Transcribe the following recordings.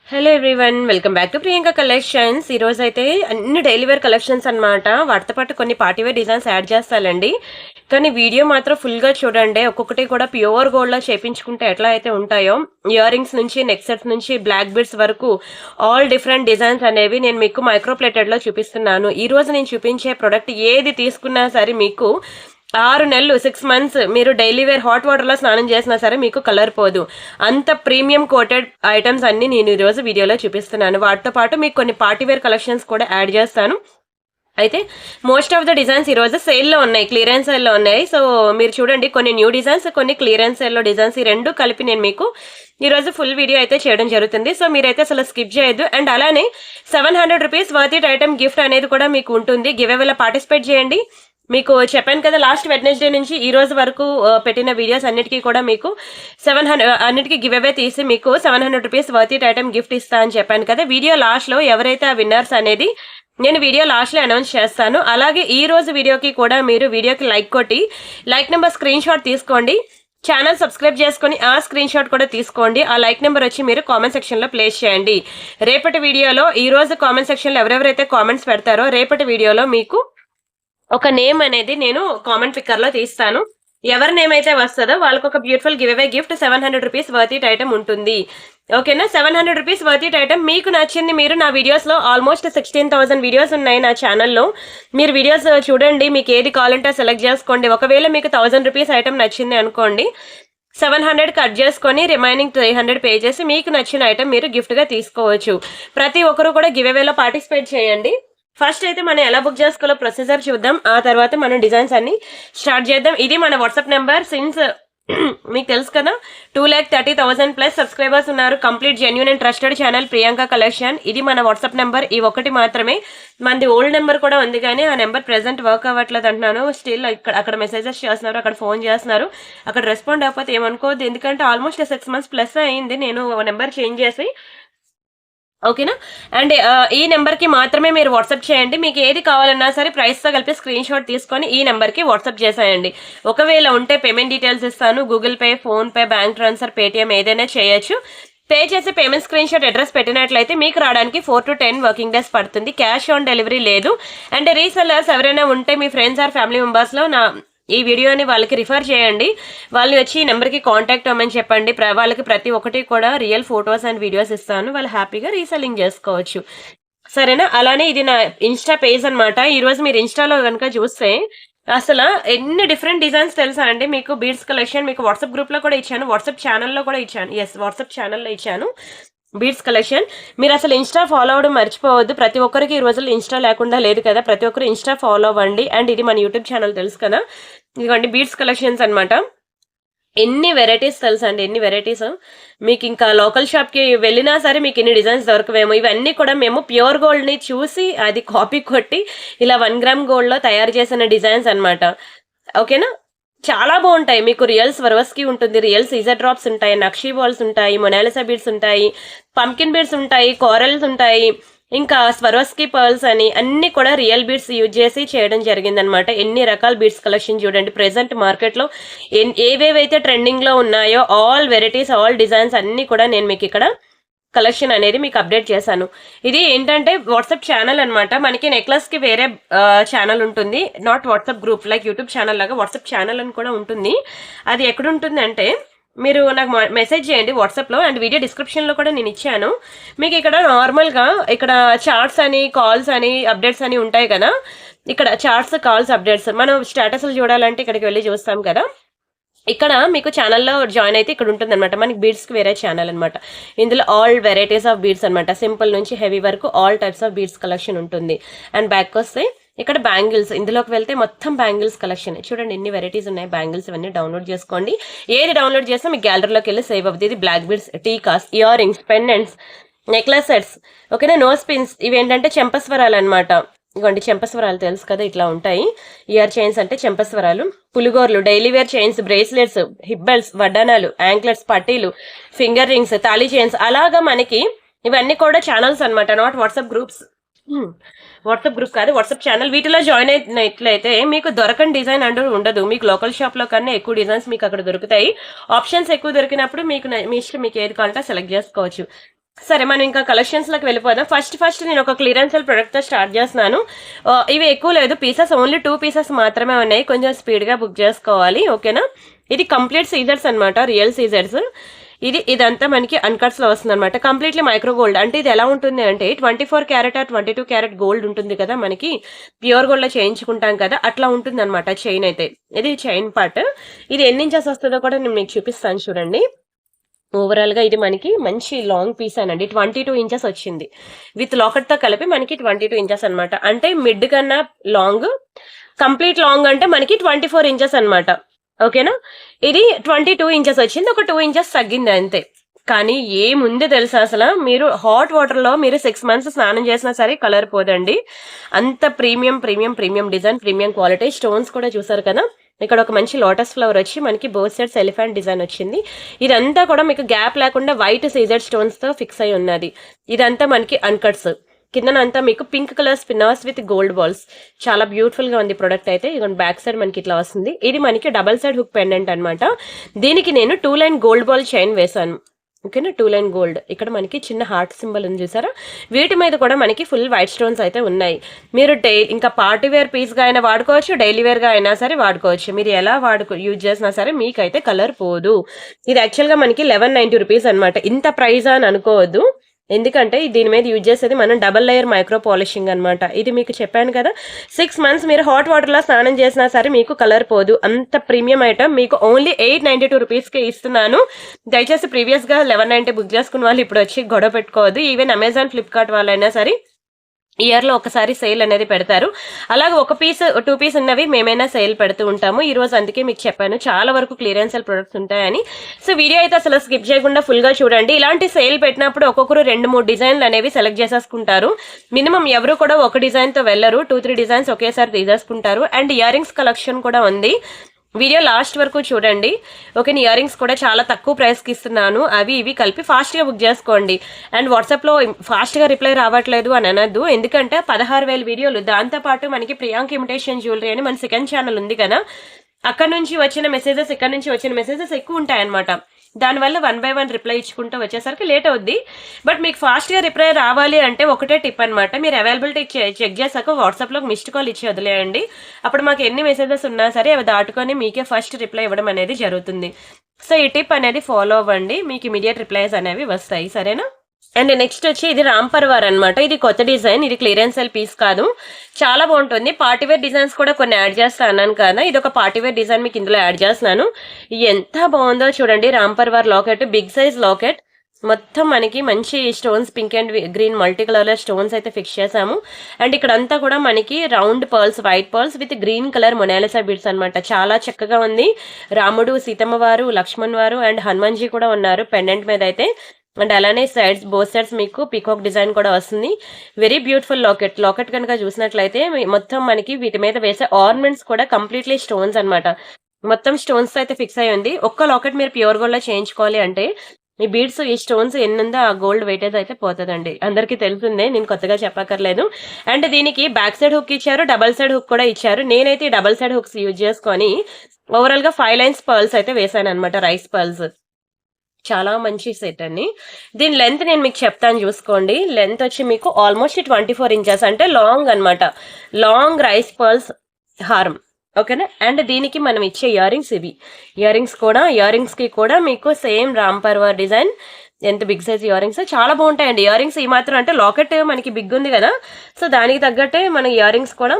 Hello everyone, welcome back to Priyanka collections. ఈ రోజు అయితే అన్ని డైలీ వేర్ కలెక్షన్స్ అన్నమాట. వాటితో పాటు కొన్ని పార్టీ వేర్ డిజైన్స్ యాడ్ చేస్తానండి. కానీ వీడియో మాత్రం ఫుల్ గా చూడండి. ఒక్కొక్కటి కూడా ప్యూర్ గోల్డ్ లో చేపించుకుంటే ఎట్లా అయితే ఉంటాయో, ఇయర్ రింగ్స్ నుంచి నెక్ సెట్స్ నుంచి బ్లాక్ బీడ్స్ వరకు ఆల్ డిఫరెంట్ డిజైన్స్ అనేవి నేను మీకు మైక్రో ప్లేటెడ్ లో చూపిస్తున్నాను. ఈ రోజు నేను చూపించే ప్రొడక్ట్ ఏది తీసుకున్నా సరే మీకు 6 నెలలు 6 మంత్స్ మీరు డైలీ వేర్ హాట్ వాటర్ లో స్నానం చేసినా సరే మీకు కలర్ పోదు. అంత ప్రీమియం కోటెడ్ ఐటమ్స్ అన్ని నేను ఈ రోజు వీడియోలో చూపిస్తున్నాను. వాటితో పాటు మీకు కొన్ని పార్టీ వేర్ కలెక్షన్స్ కూడా యాడ్ చేస్తాను. అయితే మోస్ట్ ఆఫ్ ద డిజైన్స్ ఈ రోజు సేల్లో ఉన్నాయి, క్లియరెన్స్ సేల్లో ఉన్నాయి. సో మీరు చూడండి, కొన్ని న్యూ డిజైన్స్, కొన్ని క్లియరెన్స్ సేల్లో డిజైన్స్, ఈ రెండు కలిపి నేను మీకు ఈ రోజు ఫుల్ వీడియో అయితే చేయడం జరుగుతుంది. సో మీరైతే అసలు స్కిప్ చేయొద్దు. అండ్ అలానే 700 rupees worth it item gift అనేది కూడా మీకు ఉంటుంది. గివ్ అవేలో పార్టిసిపేట్ చేయండి. మీకు చెప్పాను కదా, లాస్ట్ వెడ్నెస్డే నుంచి ఈ రోజు వరకు పెట్టిన వీడియోస్ అన్నిటికీ కూడా మీకు 700 అన్నిటికీ గివ్ అవే తీసి మీకు 700 rupees worth it item gift ఇస్తా అని చెప్పాను కదా. వీడియో లాస్ట్ లో ఎవరైతే ఆ విన్నర్స్ అనేది నేను వీడియో లాస్ట్ లో అనౌన్స్ చేస్తాను. అలాగే ఈ రోజు వీడియోకి కూడా మీరు వీడియోకి లైక్ కొట్టి లైక్ నెంబర్ స్క్రీన్ షాట్ తీసుకోండి. ఛానల్ సబ్స్క్రైబ్ చేసుకుని ఆ స్క్రీన్ షాట్ కూడా తీసుకోండి. ఆ లైక్ నెంబర్ వచ్చి మీరు కామెంట్ సెక్షన్ లో ప్లేస్ చేయండి. రేపటి వీడియోలో ఈ రోజు కామెంట్ సెక్షన్ లో ఎవరెవరైతే కామెంట్స్ పెడతారో రేపటి వీడియోలో మీకు ఒక నేమ్ అనేది నేను కామెంట్ పిక్కర్ లో తీస్తాను. ఎవరి నేమ్ అయితే వస్తుందో వాళ్ళకి ఒక beautiful give away gift 700 rupees worth it item ఉంటుంది. ఓకేనా? 700 రూపీస్ వర్త్ ఇట్ ఐటమ్ మీకు నచ్చింది. మీరు నా వీడియోస్ లో ఆల్మోస్ట్ 16,000 వీడియోస్ ఉన్నాయి నా ఛానల్లో. మీరు వీడియోస్ చూడండి, మీకు ఏది కావాలంటే సెలెక్ట్ చేసుకోండి. ఒకవేళ మీకు 1000 రూపీస్ ఐటమ్ నచ్చింది అనుకోండి, 700 కట్ చేసుకొని రిమైనింగ్ 300 పే చేసి మీకు నచ్చిన ఐటమ్ మీరు గిఫ్ట్ గా తీసుకోవచ్చు. ప్రతి ఒక్కరు కూడా గివ్ అవేలో పార్టిసిపేట్ చేయండి. ఫస్ట్ అయితే మనం ఎలా బుక్ చేసుకోవాలో ప్రొసీజర్ చూద్దాం. ఆ తర్వాత మనం డిజైన్స్ అన్ని స్టార్ట్ చేద్దాం. ఇది మన వాట్సాప్ నెంబర్. సిన్స్ మీకు తెలుసు కదా, 2,30,000 ప్లస్ సబ్స్క్రైబర్స్ ఉన్నారు. Complete genuine and trusted channel Priyanka collection. ఇది మన వాట్సాప్ నెంబర్. ఈ ఒకటి మాత్రమే. మనది ఓల్డ్ నెంబర్ కూడా ఉంది, కానీ ఆ నెంబర్ ప్రెసెంట్ వర్క్ అవ్వట్లేదు అంటున్నాను. స్టిల్ అక్కడ మెసేజెస్ చేస్తున్నారు, అక్కడ ఫోన్ చేస్తున్నారు. అక్కడ రెస్పాండ్ అవ్వకపోతే ఏమనుకోవద్దు, ఎందుకంటే ఆల్మోస్ట్ 6 మంత్స్ ప్లస్ అయింది నేను నెంబర్ చేంజ్ చేసి. ఓకేనా? అండ్ ఈ నెంబర్ కి మాత్రమే మీరు వాట్సాప్ చేయండి. మీకు ఏది కావాలన్నా సరే ప్రైస్ తో కలిపి స్క్రీన్ షాట్ తీసుకొని ఈ నెంబర్ కి వాట్సాప్ చేసేయండి. ఒకవేళ ఉంటే పేమెంట్ డీటెయిల్స్ ఇస్తాను. Google pay, phone pay, bank transfer, Paytm ఏదైనా చేయొచ్చు. పే చేసి పేమెంట్ స్క్రీన్ షాట్ అడ్రస్ పెట్టినట్లయితే మీకు రావడానికి 4 to 10 వర్కింగ్ డేస్ పడుతుంది. క్యాష్ ఆన్ డెలివరీ లేదు. అండ్ రీసెల్లర్స్ ఎవరైనా ఉంటే మీ ఫ్రెండ్స్ ఆర్ ఫ్యామిలీ మెంబర్స్ లో ఈ వీడియోని వాళ్ళకి రిఫర్ చేయండి. వాళ్ళని వచ్చి ఈ నెంబర్కి కాంటాక్ట్ అవ్వమని చెప్పండి. వాళ్ళకి ప్రతి ఒక్కటి కూడా రియల్ ఫొటోస్ అండ్ వీడియోస్ ఇస్తాను. వాళ్ళు హ్యాపీగా రీసెల్లింగ్ చేసుకోవచ్చు. సరేనా? అలానే ఇది నా ఇన్స్టా పేజ్ అనమాట. ఈ రోజు మీరు ఇన్స్టాలో కనుక చూస్తే అసలు ఎన్ని డిఫరెంట్ డిజైన్స్ తెలుసా అండి మీకు. బీడ్స్ కలెక్షన్ మీకు వాట్సాప్ గ్రూప్ లో కూడా ఇచ్చాను, వాట్సాప్ ఛానల్లో కూడా ఇచ్చాను. ఎస్, వాట్సాప్ ఛానల్లో ఇచ్చాను బీడ్స్ కలెక్షన్. మీరు అసలు ఇన్స్టా ఫాలో అవ్వడం మర్చిపోవద్దు. ప్రతి ఒక్కరికి ఈ రోజుల్లో ఇన్స్టా లేకుండా లేదు కదా. ప్రతి ఒక్కరు ఇన్స్టా ఫాలో అవ్వండి. అండ్ ఇది మన యూట్యూబ్ ఛానల్ తెలుసు కదా. ఇదిగోండి బీడ్స్ కలెక్షన్స్ అనమాట. ఎన్ని వెరైటీస్ తెలుసా అండి, ఎన్ని వెరైటీస్. మీకు ఇంకా లోకల్ షాప్ కి వెళ్ళినా సరే మీకు ఎన్ని డిజైన్స్ దొరకవేమో. ఇవన్నీ కూడా మేము ప్యూర్ గోల్డ్ ని చూసి అది కాపీ కొట్టి ఇలా 1 గ్రామ్ గోల్డ్ లో తయారు చేసిన డిజైన్స్ అనమాట. ఓకేనా? చాలా బాగుంటాయి. మీకు రియల్ స్వరోస్కి ఉంటుంది, రియల్ సీజర్ డ్రాప్స్ ఉంటాయి, నక్షీ బాల్స్ ఉంటాయి, మొనాలిసా బీడ్స్ ఉంటాయి, పంకిన్ బీడ్స్ ఉంటాయి, కోరల్స్ ఉంటాయి, ఇంకా స్వరోస్కి పర్ల్స్ అని అన్ని కూడా రియల్ బీడ్స్ యూజ్ చేసి చేయడం జరిగిందనమాట. ఎన్ని రకాల బీడ్స్ కలెక్షన్ చూడండి. ప్రెసెంట్ మార్కెట్ లో ఏవేవైతే ట్రెండింగ్ లో ఉన్నాయో ఆల్ వెరైటీస్, ఆల్ డిజైన్స్ అన్ని కూడా నేను మీకు ఇక్కడ కలెక్షన్ అనేది మీకు అప్డేట్ చేశాను. ఇది ఏంటంటే వాట్సాప్ ఛానల్ అనమాట. మనకి నెక్లెస్ కి వేరే ఛానల్ ఉంటుంది, not WhatsApp group like YouTube channel లాగా వాట్సాప్ ఛానల్ అని కూడా ఉంటుంది. అది ఎక్కడ ఉంటుంది అంటే మీరు నాకు మెసేజ్ చేయండి వాట్సాప్ లో. అండ్ వీడియో డిస్క్రిప్షన్ లో కూడా నేను ఇచ్చాను. మీకు ఇక్కడ నార్మల్ గా ఇక్కడ చార్ట్స్ అని, కాల్స్ అని, అప్డేట్స్ అని ఉంటాయి కదా. ఇక్కడ చార్ట్స్, కాల్స్, అప్డేట్స్ మనం స్టేటస్లు చూడాలంటే ఇక్కడికి వెళ్ళి చూస్తాం కదా. ఇక్కడ మీకు ఛానల్లో జాయిన్ అయితే ఇక్కడ ఉంటుంది అనమాట. మనకి బీడ్స్కి వేరే ఛానల్ అనమాట. ఇందులో ఆల్ వెరైటీస్ ఆఫ్ బీడ్స్ అనమాట. సింపుల్ నుంచి హెవీ వరకు all types of beads collection ఉంటుంది. అండ్ బ్యాక్ వస్తే ఇక్కడ బ్యాంగిల్స్, ఇందులోకి వెళ్తే మొత్తం బ్యాంగిల్స్ కలెక్షన్ చూడండి. ఎన్ని వెరైటీస్ ఉన్నాయి బ్యాంగిల్స్. ఇవన్నీ డౌన్లోడ్ చేసుకోండి. ఏది డౌన్లోడ్ చేసినా మీకు గ్యాలరీలోకి వెళ్ళి సేవ్ అవుతుంది. ఇది బ్లాక్ బీడ్స్, టీకాస్, ear rings, pendants, necklace sets. ఓకేనా? Nose pins. ఇవి ఏంటంటే చెంపస్వరాలు అనమాట. ఇవ్వండి చెంపస్వరాలు తెలుసు కదా, ఇట్లా ఉంటాయి. ఇయర్ చైన్స్ అంటే చెంపస్వరాలు. పులిగోర్లు, daily wear chains, bracelets, hip belts, వడ్డానాలు, యాంక్లెట్స్, పట్టీలు, ఫింగర్ రింగ్స్, తాళీ చైన్స్. అలాగా మనకి ఇవన్నీ కూడా ఛానల్స్ అనమాట, not WhatsApp groups. WhatsApp group కాదు, వాట్సాప్ ఛానల్. వీటిలో జాయిన్ అయినట్లయితే మీకు దొరకని డిజైన్ అంటూ ఉండదు. మీకు లోకల్ షాప్ లో కన్నా ఎక్కువ డిజైన్స్ మీకు అక్కడ దొరుకుతాయి. ఆప్షన్స్ ఎక్కువ దొరికినప్పుడు మీకు మీ ఇష్టం, మీకు ఏది కావాలంటే సెలెక్ట్ చేసుకోవచ్చు. సరే మనం ఇంకా కలెక్షన్స్లోకి వెళ్ళిపోదాం. ఫస్ట్ నేను ఒక క్లియరెన్స్ సేల్ ప్రొడక్ట్తో స్టార్ట్ చేస్తున్నాను. ఇవి ఎక్కువ లేదు పీసెస్, ఓన్లీ 2 పీసెస్ మాత్రమే ఉన్నాయి. కొంచెం స్పీడ్గా బుక్ చేసుకోవాలి, ఓకేనా. ఇది కంప్లీట్ సీజర్స్ అనమాట, రియల్ సీజర్స్. ఇదంతా మనకి అన్కట్స్లో వస్తుంది అనమాట. Completely micro gold. అంటే ఇది ఎలా ఉంటుంది అంటే 24 క్యారెట్ 22 క్యారెట్ గోల్డ్ ఉంటుంది కదా మనకి, ప్యూర్ గోల్డ్లో చేయించుకుంటాం కదా, అట్లా ఉంటుంది అనమాట చైన్ అయితే. ఇది చైన్ పార్ట్. ఇది ఎన్ని ఇంచెస్ వస్తుందో కూడా నేను మీకు చూపిస్తాను చూడండి. ఓవరాల్ గా ఇది మనకి మంచి లాంగ్ పీస్ అనండి, 22 ఇంచెస్ వచ్చింది. విత్ లాకెట్ తో కలిపి మనకి 22 ఇంచెస్ అనమాట. అంటే మిడ్ కన్నా లాంగ్, కంప్లీట్ లాంగ్ అంటే మనకి 24 ఇంచెస్ అనమాట, ఓకేనా. ఇది 22 ఇంచెస్ వచ్చింది, ఒక 2 ఇంచెస్ తగ్గింది అంతే. కానీ ఏముంది తెలుసా, అసలు మీరు హాట్ వాటర్ లో మీరు 6 months స్నానం చేసినా సరే కలర్ పోదండి. అంత premium premium premium design, premium quality. Stones కూడా చూసారు కదా, ఇక్కడ ఒక మంచి లోటస్ ఫ్లవర్ వచ్చి మనకి బోత్ సైడ్స్ ఎలిఫెంట్ డిజైన్ వచ్చింది. ఇదంతా కూడా మీకు గ్యాప్ లేకుండా వైట్ సీజెడ్ స్టోన్స్ తో ఫిక్స్ అయి ఉన్నది. ఇదంతా మనకి అన్కట్స్. కిందనంతా మీకు pink colour spinners with gold balls. చాలా బ్యూటిఫుల్ గా ఉంది ప్రొడక్ట్ అయితే. ఇదిగోండి బ్యాక్ సైడ్ మనకి ఇట్లా వస్తుంది. ఇది మనకి డబల్ సైడ్ హుక్ పెండెంట్ అనమాట. దీనికి నేను 2 లైన్ గోల్డ్ బాల్ చైన్ వేసాను, ఓకేనా. 2 లైన్ గోల్డ్. ఇక్కడ మనకి చిన్న హార్ట్ సింబల్ ఉంది చూసారా. వీటి మీద కూడా మనకి ఫుల్ వైట్ స్టోన్స్ అయితే ఉన్నాయి. మీరు ఇంకా పార్టీ వేర్ పీస్ గా అయినా వాడుకోవచ్చు, డైలీ వేర్ గా అయినా సరే వాడుకోవచ్చు. మీరు ఎలా యూజ్ చేసినా సరే మీకైతే కలర్ పోదు. ఇది యాక్చువల్ గా మనకి 1190 రూపీస్ అనమాట. ఇంత ప్రైజ్ అని అనుకోవద్దు, ఎందుకంటే దీని మీద యూజ్ చేసేది మనం డబల్ లేయర్ మైక్రో పాలిషింగ్ అనమాట. ఇది మీకు చెప్పాను కదా, 6 months మీరు హాట్ వాటర్ లో స్నానం చేసినా సరే మీకు కలర్ పోదు. అంత ప్రీమియం ఐటమ్ మీకు ఓన్లీ 892 రూపీస్కే ఇస్తున్నాను. దయచేసి ప్రీవియస్ గా 1190 బుక్ చేసుకున్న వాళ్ళు ఇప్పుడు వచ్చి గొడవ పెట్టుకోవద్దు. ఈవెన్ అమెజాన్, ఫ్లిప్కార్ట్ వాళ్ళైనా సరే ఇయర్ లో ఒకసారి సేల్ అనేది పెడతారు. అలాగే 1 పీస్ 2 పీస్ ఉన్నవి మేమైనా సేల్ పెడుతూ ఉంటాము. ఈ రోజు అందుకే మీకు చెప్పాను చాలా వరకు క్లియరెన్స్ సేల్ ప్రొడక్ట్స్ ఉంటాయని. సో వీడియో అయితే అసలు స్కిప్ చేయకుండా ఫుల్ గా చూడండి. ఇలాంటి సేల్ పెట్టినప్పుడు ఒక్కొక్కరు 2-3 డిజైన్లు అనేవి సెలెక్ట్ చేసేసుకుంటారు. మినిమం ఎవరు కూడా ఒక డిజైన్ తో వెళ్ళరు, 2-3 డిజైన్స్ ఒకేసారి తీసేసుకుంటారు. అండ్ ఇయర్ రింగ్స్ కలెక్షన్ కూడా ఉంది. వీడియో లాస్ట్ వరకు చూడండి, ఓకే. ఇయర్ రింగ్స్ కూడా చాలా తక్కువ ప్రైస్కి ఇస్తున్నాను. అవి ఇవి కలిపి ఫాస్ట్గా బుక్ చేసుకోండి. అండ్ వాట్సాప్లో ఫాస్ట్గా రిప్లై రావట్లేదు అని అనద్దు, ఎందుకంటే 16,000 వీడియోలు, దాంతోపాటు మనకి ప్రియాంక ఇమిటేషన్ జ్యువెలరీ అని మన సెకండ్ ఛానల్ ఉంది కదా, అక్కడ నుంచి వచ్చిన మెసేజెస్, ఇక్కడ నుంచి వచ్చిన మెసేజెస్ ఎక్కువ ఉంటాయన్నమాట. దానివల్ల 1 by 1 రిప్లై ఇచ్చుకుంటూ వచ్చేసరికి లేట్ అవుద్ది. బట్ మీకు ఫాస్ట్గా రిప్లై రావాలి అంటే ఒకటే టిప్ అనమాట, మీరు అవైలబిలిటీ చెక్ చేశాక వాట్సాప్లో మిస్డ్ కాల్ ఇచ్చి వదిలేయండి. అప్పుడు మాకు ఎన్ని మెసేజెస్ ఉన్నా సరే అవి దాటుకొని మీకే ఫస్ట్ రిప్లై ఇవ్వడం అనేది జరుగుతుంది. సో ఈ టిప్ అనేది ఫాలో అవ్వండి, మీకు ఇమీడియట్ రిప్లైస్ అనేవి వస్తాయి, సరేనా. అండ్ నెక్స్ట్ వచ్చి ఇది రామ్ పర్వార్ అనమాట. ఇది కొత్త డిజైన్, ఇది క్లియరెన్స్ సెల్ పీస్ కాదు, చాలా బాగుంటుంది. పార్టీవేర్ డిజైన్స్ కూడా కొన్ని యాడ్ చేస్తా అన్నాను కదా, ఇది ఒక పార్టీవేర్ డిజైన్ మీకు ఇందులో యాడ్ చేస్తున్నాను. ఎంత బాగుందో చూడండి. Ram Parivar locket, big size locket, మొత్తం మనకి మంచి stones, pink and green multi colour stones అయితే ఫిక్స్ చేసాము. అండ్ ఇక్కడ అంతా కూడా మనకి round pearls, white pearls with green colour Monalisa beads అనమాట. చాలా చక్కగా ఉంది. రాముడు, సీతమ్మ వారు, లక్ష్మణ్ వారు అండ్ హనుమాన్జీ కూడా ఉన్నారు పెండెంట్ మీద అయితే. అండ్ అలానే సైడ్స్, బోత్ సైడ్స్ మీకు పీకాక్ డిజైన్ కూడా వస్తుంది. వెరీ బ్యూటిఫుల్ లాకెట్ కనుక చూసినట్లయితే మొత్తం మనకి వీటి మీద వేసే ఆర్నమెంట్స్ కూడా కంప్లీట్లీ స్టోన్స్ అనమాట. మొత్తం స్టోన్స్ అయితే ఫిక్స్ అయ్యి ఉంది. ఒక్క లాకెట్ మీరు ప్యూర్ గోల్డ్ లో చేయించుకోవాలి అంటే ఈ బీడ్స్, ఈ స్టోన్స్ ఎన్నుందో ఆ గోల్డ్ వెయిటేజ్ అయితే పోతుందండి. అందరికీ తెలుస్తుంది, నేను కొత్తగా చెప్పక్కర్లేదు. అండ్ దీనికి బ్యాక్ సైడ్ హుక్ ఇచ్చారు, డబల్ సైడ్ హుక్ కూడా ఇచ్చారు. నేనైతే ఈ డబల్ సైడ్ హుక్స్ యూజ్ చేసుకొని ఓవరాల్ గా 5 lines పర్ల్స్ అయితే వేసాను అనమాట, రైస్ పర్ల్స్. చాలా మంచి సెట్ అండి. దీని లెంత్ నేను మీకు చెప్తాను చూసుకోండి. లెంత్ వచ్చి మీకు ఆల్మోస్ట్ 24 ఇంచెస్, అంటే లాంగ్ అనమాట. లాంగ్ రైస్ పర్ల్స్ హారం, ఓకేనా. అండ్ దీనికి మనం ఇచ్చే ఇయర్ రింగ్స్ ఇవి. ఇయర్ రింగ్స్ కి కూడా మీకు సేమ్ రామ్ పర్వార్ డిజైన్, ఎంత బిగ్ సైజ్ ఇయర్ రింగ్స్, చాలా బాగుంటాయండి. ఇయర్ రింగ్స్ ఈ మాత్రం, అంటే లాకెట్ మనకి బిగ్ ఉంది కదా, సో దానికి తగ్గట్టే మన ఇయర్ రింగ్స్ కూడా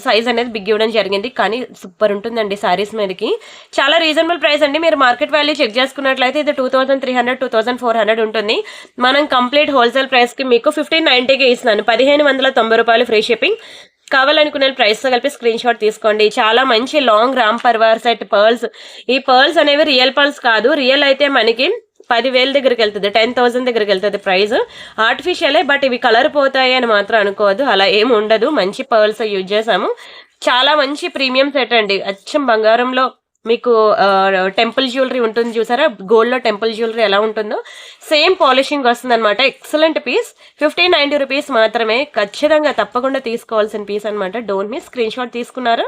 సైజ్ అనేది బిగ్ ఇవ్వడం జరిగింది. కానీ సూపర్ ఉంటుందండి సారీస్ మీదకి. చాలా రీజనబుల్ ప్రైస్ అండి. మీరు మార్కెట్ వాల్యూ చెక్ చేసుకున్నట్లయితే ఇది 2300, 2400 ఉంటుంది. మనం కంప్లీట్ హోల్సేల్ ప్రైస్ కి మీకు 1590కి ఇస్తున్నాను. 1590 రూపాయలు ఫ్రీ షిప్పింగ్. కావాలనుకునే ప్రైస్ తో కలిపి స్క్రీన్ షాట్ తీసుకోండి. చాలా మంచి long Ram Parivar set pearls. ఈ పర్ల్స్ అనేవి రియల్ పర్ల్స్ కాదు, రియల్ అయితే మనకి 10,000 దగ్గరికి వెళ్తుంది, 10,000 దగ్గరికి వెళ్తుంది ప్రైస్. ఆర్టిఫిషియలే, బట్ ఇవి కలర్ పోతాయి అని మాత్రం అనుకోవద్దు, అలా ఏమి ఉండదు. మంచి పర్ల్స్ యూజ్ చేసాము. చాలా మంచి ప్రీమియం సెట్ అండి. అచ్చం బంగారంలో మీకు టెంపుల్ జ్యువెలరీ ఉంటుంది చూసారా, గోల్డ్ లో టెంపుల్ జ్యువెలరీ ఎలా ఉంటుందో సేమ్ పాలిషింగ్ వస్తుంది అనమాట. Excellent piece. 1590 రూపీస్ మాత్రమే. ఖచ్చితంగా తప్పకుండా తీసుకోవాల్సిన పీస్ అనమాట. Don't miss. స్క్రీన్ షాట్ తీసుకున్నారా?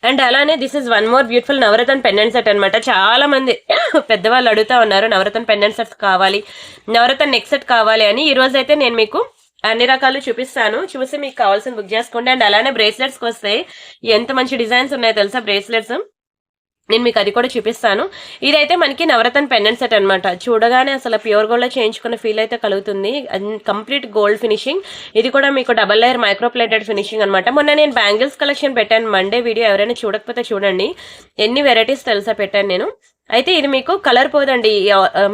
అండ్ అలానే this is one more beautiful Navaratna pendant set అనమాట. చాలా మంది పెద్దవాళ్ళు అడుగుతా ఉన్నారు నవరత్న పెండెంట్ సెట్స్ కావాలి, నవరత్న నెక్ సెట్ కావాలి అని. ఈ రోజు అయితే నేను మీకు అన్ని రకాలు చూపిస్తాను, చూసి మీకు కావాల్సిన బుక్ చేసుకోండి. అండ్ అలానే బ్రేస్లెట్స్కి వస్తే ఎంత మంచి డిజైన్స్ ఉన్నాయో తెలుసా బ్రేస్లెట్స్, నేను మీకు అది కూడా చూపిస్తాను. ఇదైతే మనకి నవరత్న పెండెంట్ సెట్ అనమాట. చూడగానే అసలు ప్యూర్ గోల్డ్ లో చేయించుకున్న ఫీల్ అయితే కలుగుతుంది. Complete gold finishing. ఇది కూడా మీకు double layer micro plated finishing అనమాట. మొన్న నేను బ్యాంగిల్స్ కలెక్షన్ పెట్టాను మండే వీడియో, ఎవరైనా చూడకపోతే చూడండి. ఎన్ని వెరైటీస్ తెలుసా పెట్టాను నేను. అయితే ఇది మీకు కలర్ పోదండి,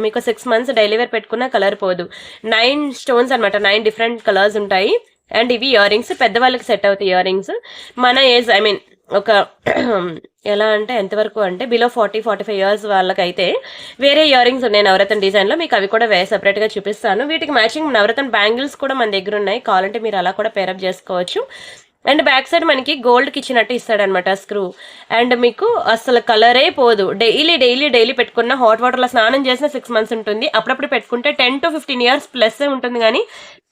మీకు 6 months డైలీ వేర్ పెట్టుకున్న కలర్ పోదు. 9 stones అనమాట, 9 different కలర్స్ ఉంటాయి. అండ్ ఇవి ఇయర్ రింగ్స్, పెద్దవాళ్ళకి సెట్ అవుతాయి ఇయర్ రింగ్స్. మన ఏజ్ ఒక ఎలా అంటే ఎంతవరకు అంటే బిలో 40-45 years వాళ్ళకైతే వేరే ఇయర్ రింగ్స్ ఉన్నాయి నవరత్న డిజైన్లో, మీకు అవి కూడా సెపరేట్గా చూపిస్తాను. వీటికి మ్యాచింగ్ నవరత్న బ్యాంగిల్స్ కూడా మన దగ్గర ఉన్నాయి, కావాలంటే మీరు అలా కూడా పేరప్ చేసుకోవచ్చు. అండ్ బ్యాక్ సైడ్ మనకి గోల్డ్కి ఇచ్చినట్టు ఇస్తాడనమాట స్క్రూ. అండ్ మీకు అసలు కలరే పోదు, డైలీ పెట్టుకున్న హాట్ వాటర్లో స్నానం చేసిన 6 months ఉంటుంది. అప్పుడప్పుడు పెట్టుకుంటే 10 to 15 years ప్లస్ ఉంటుంది, కానీ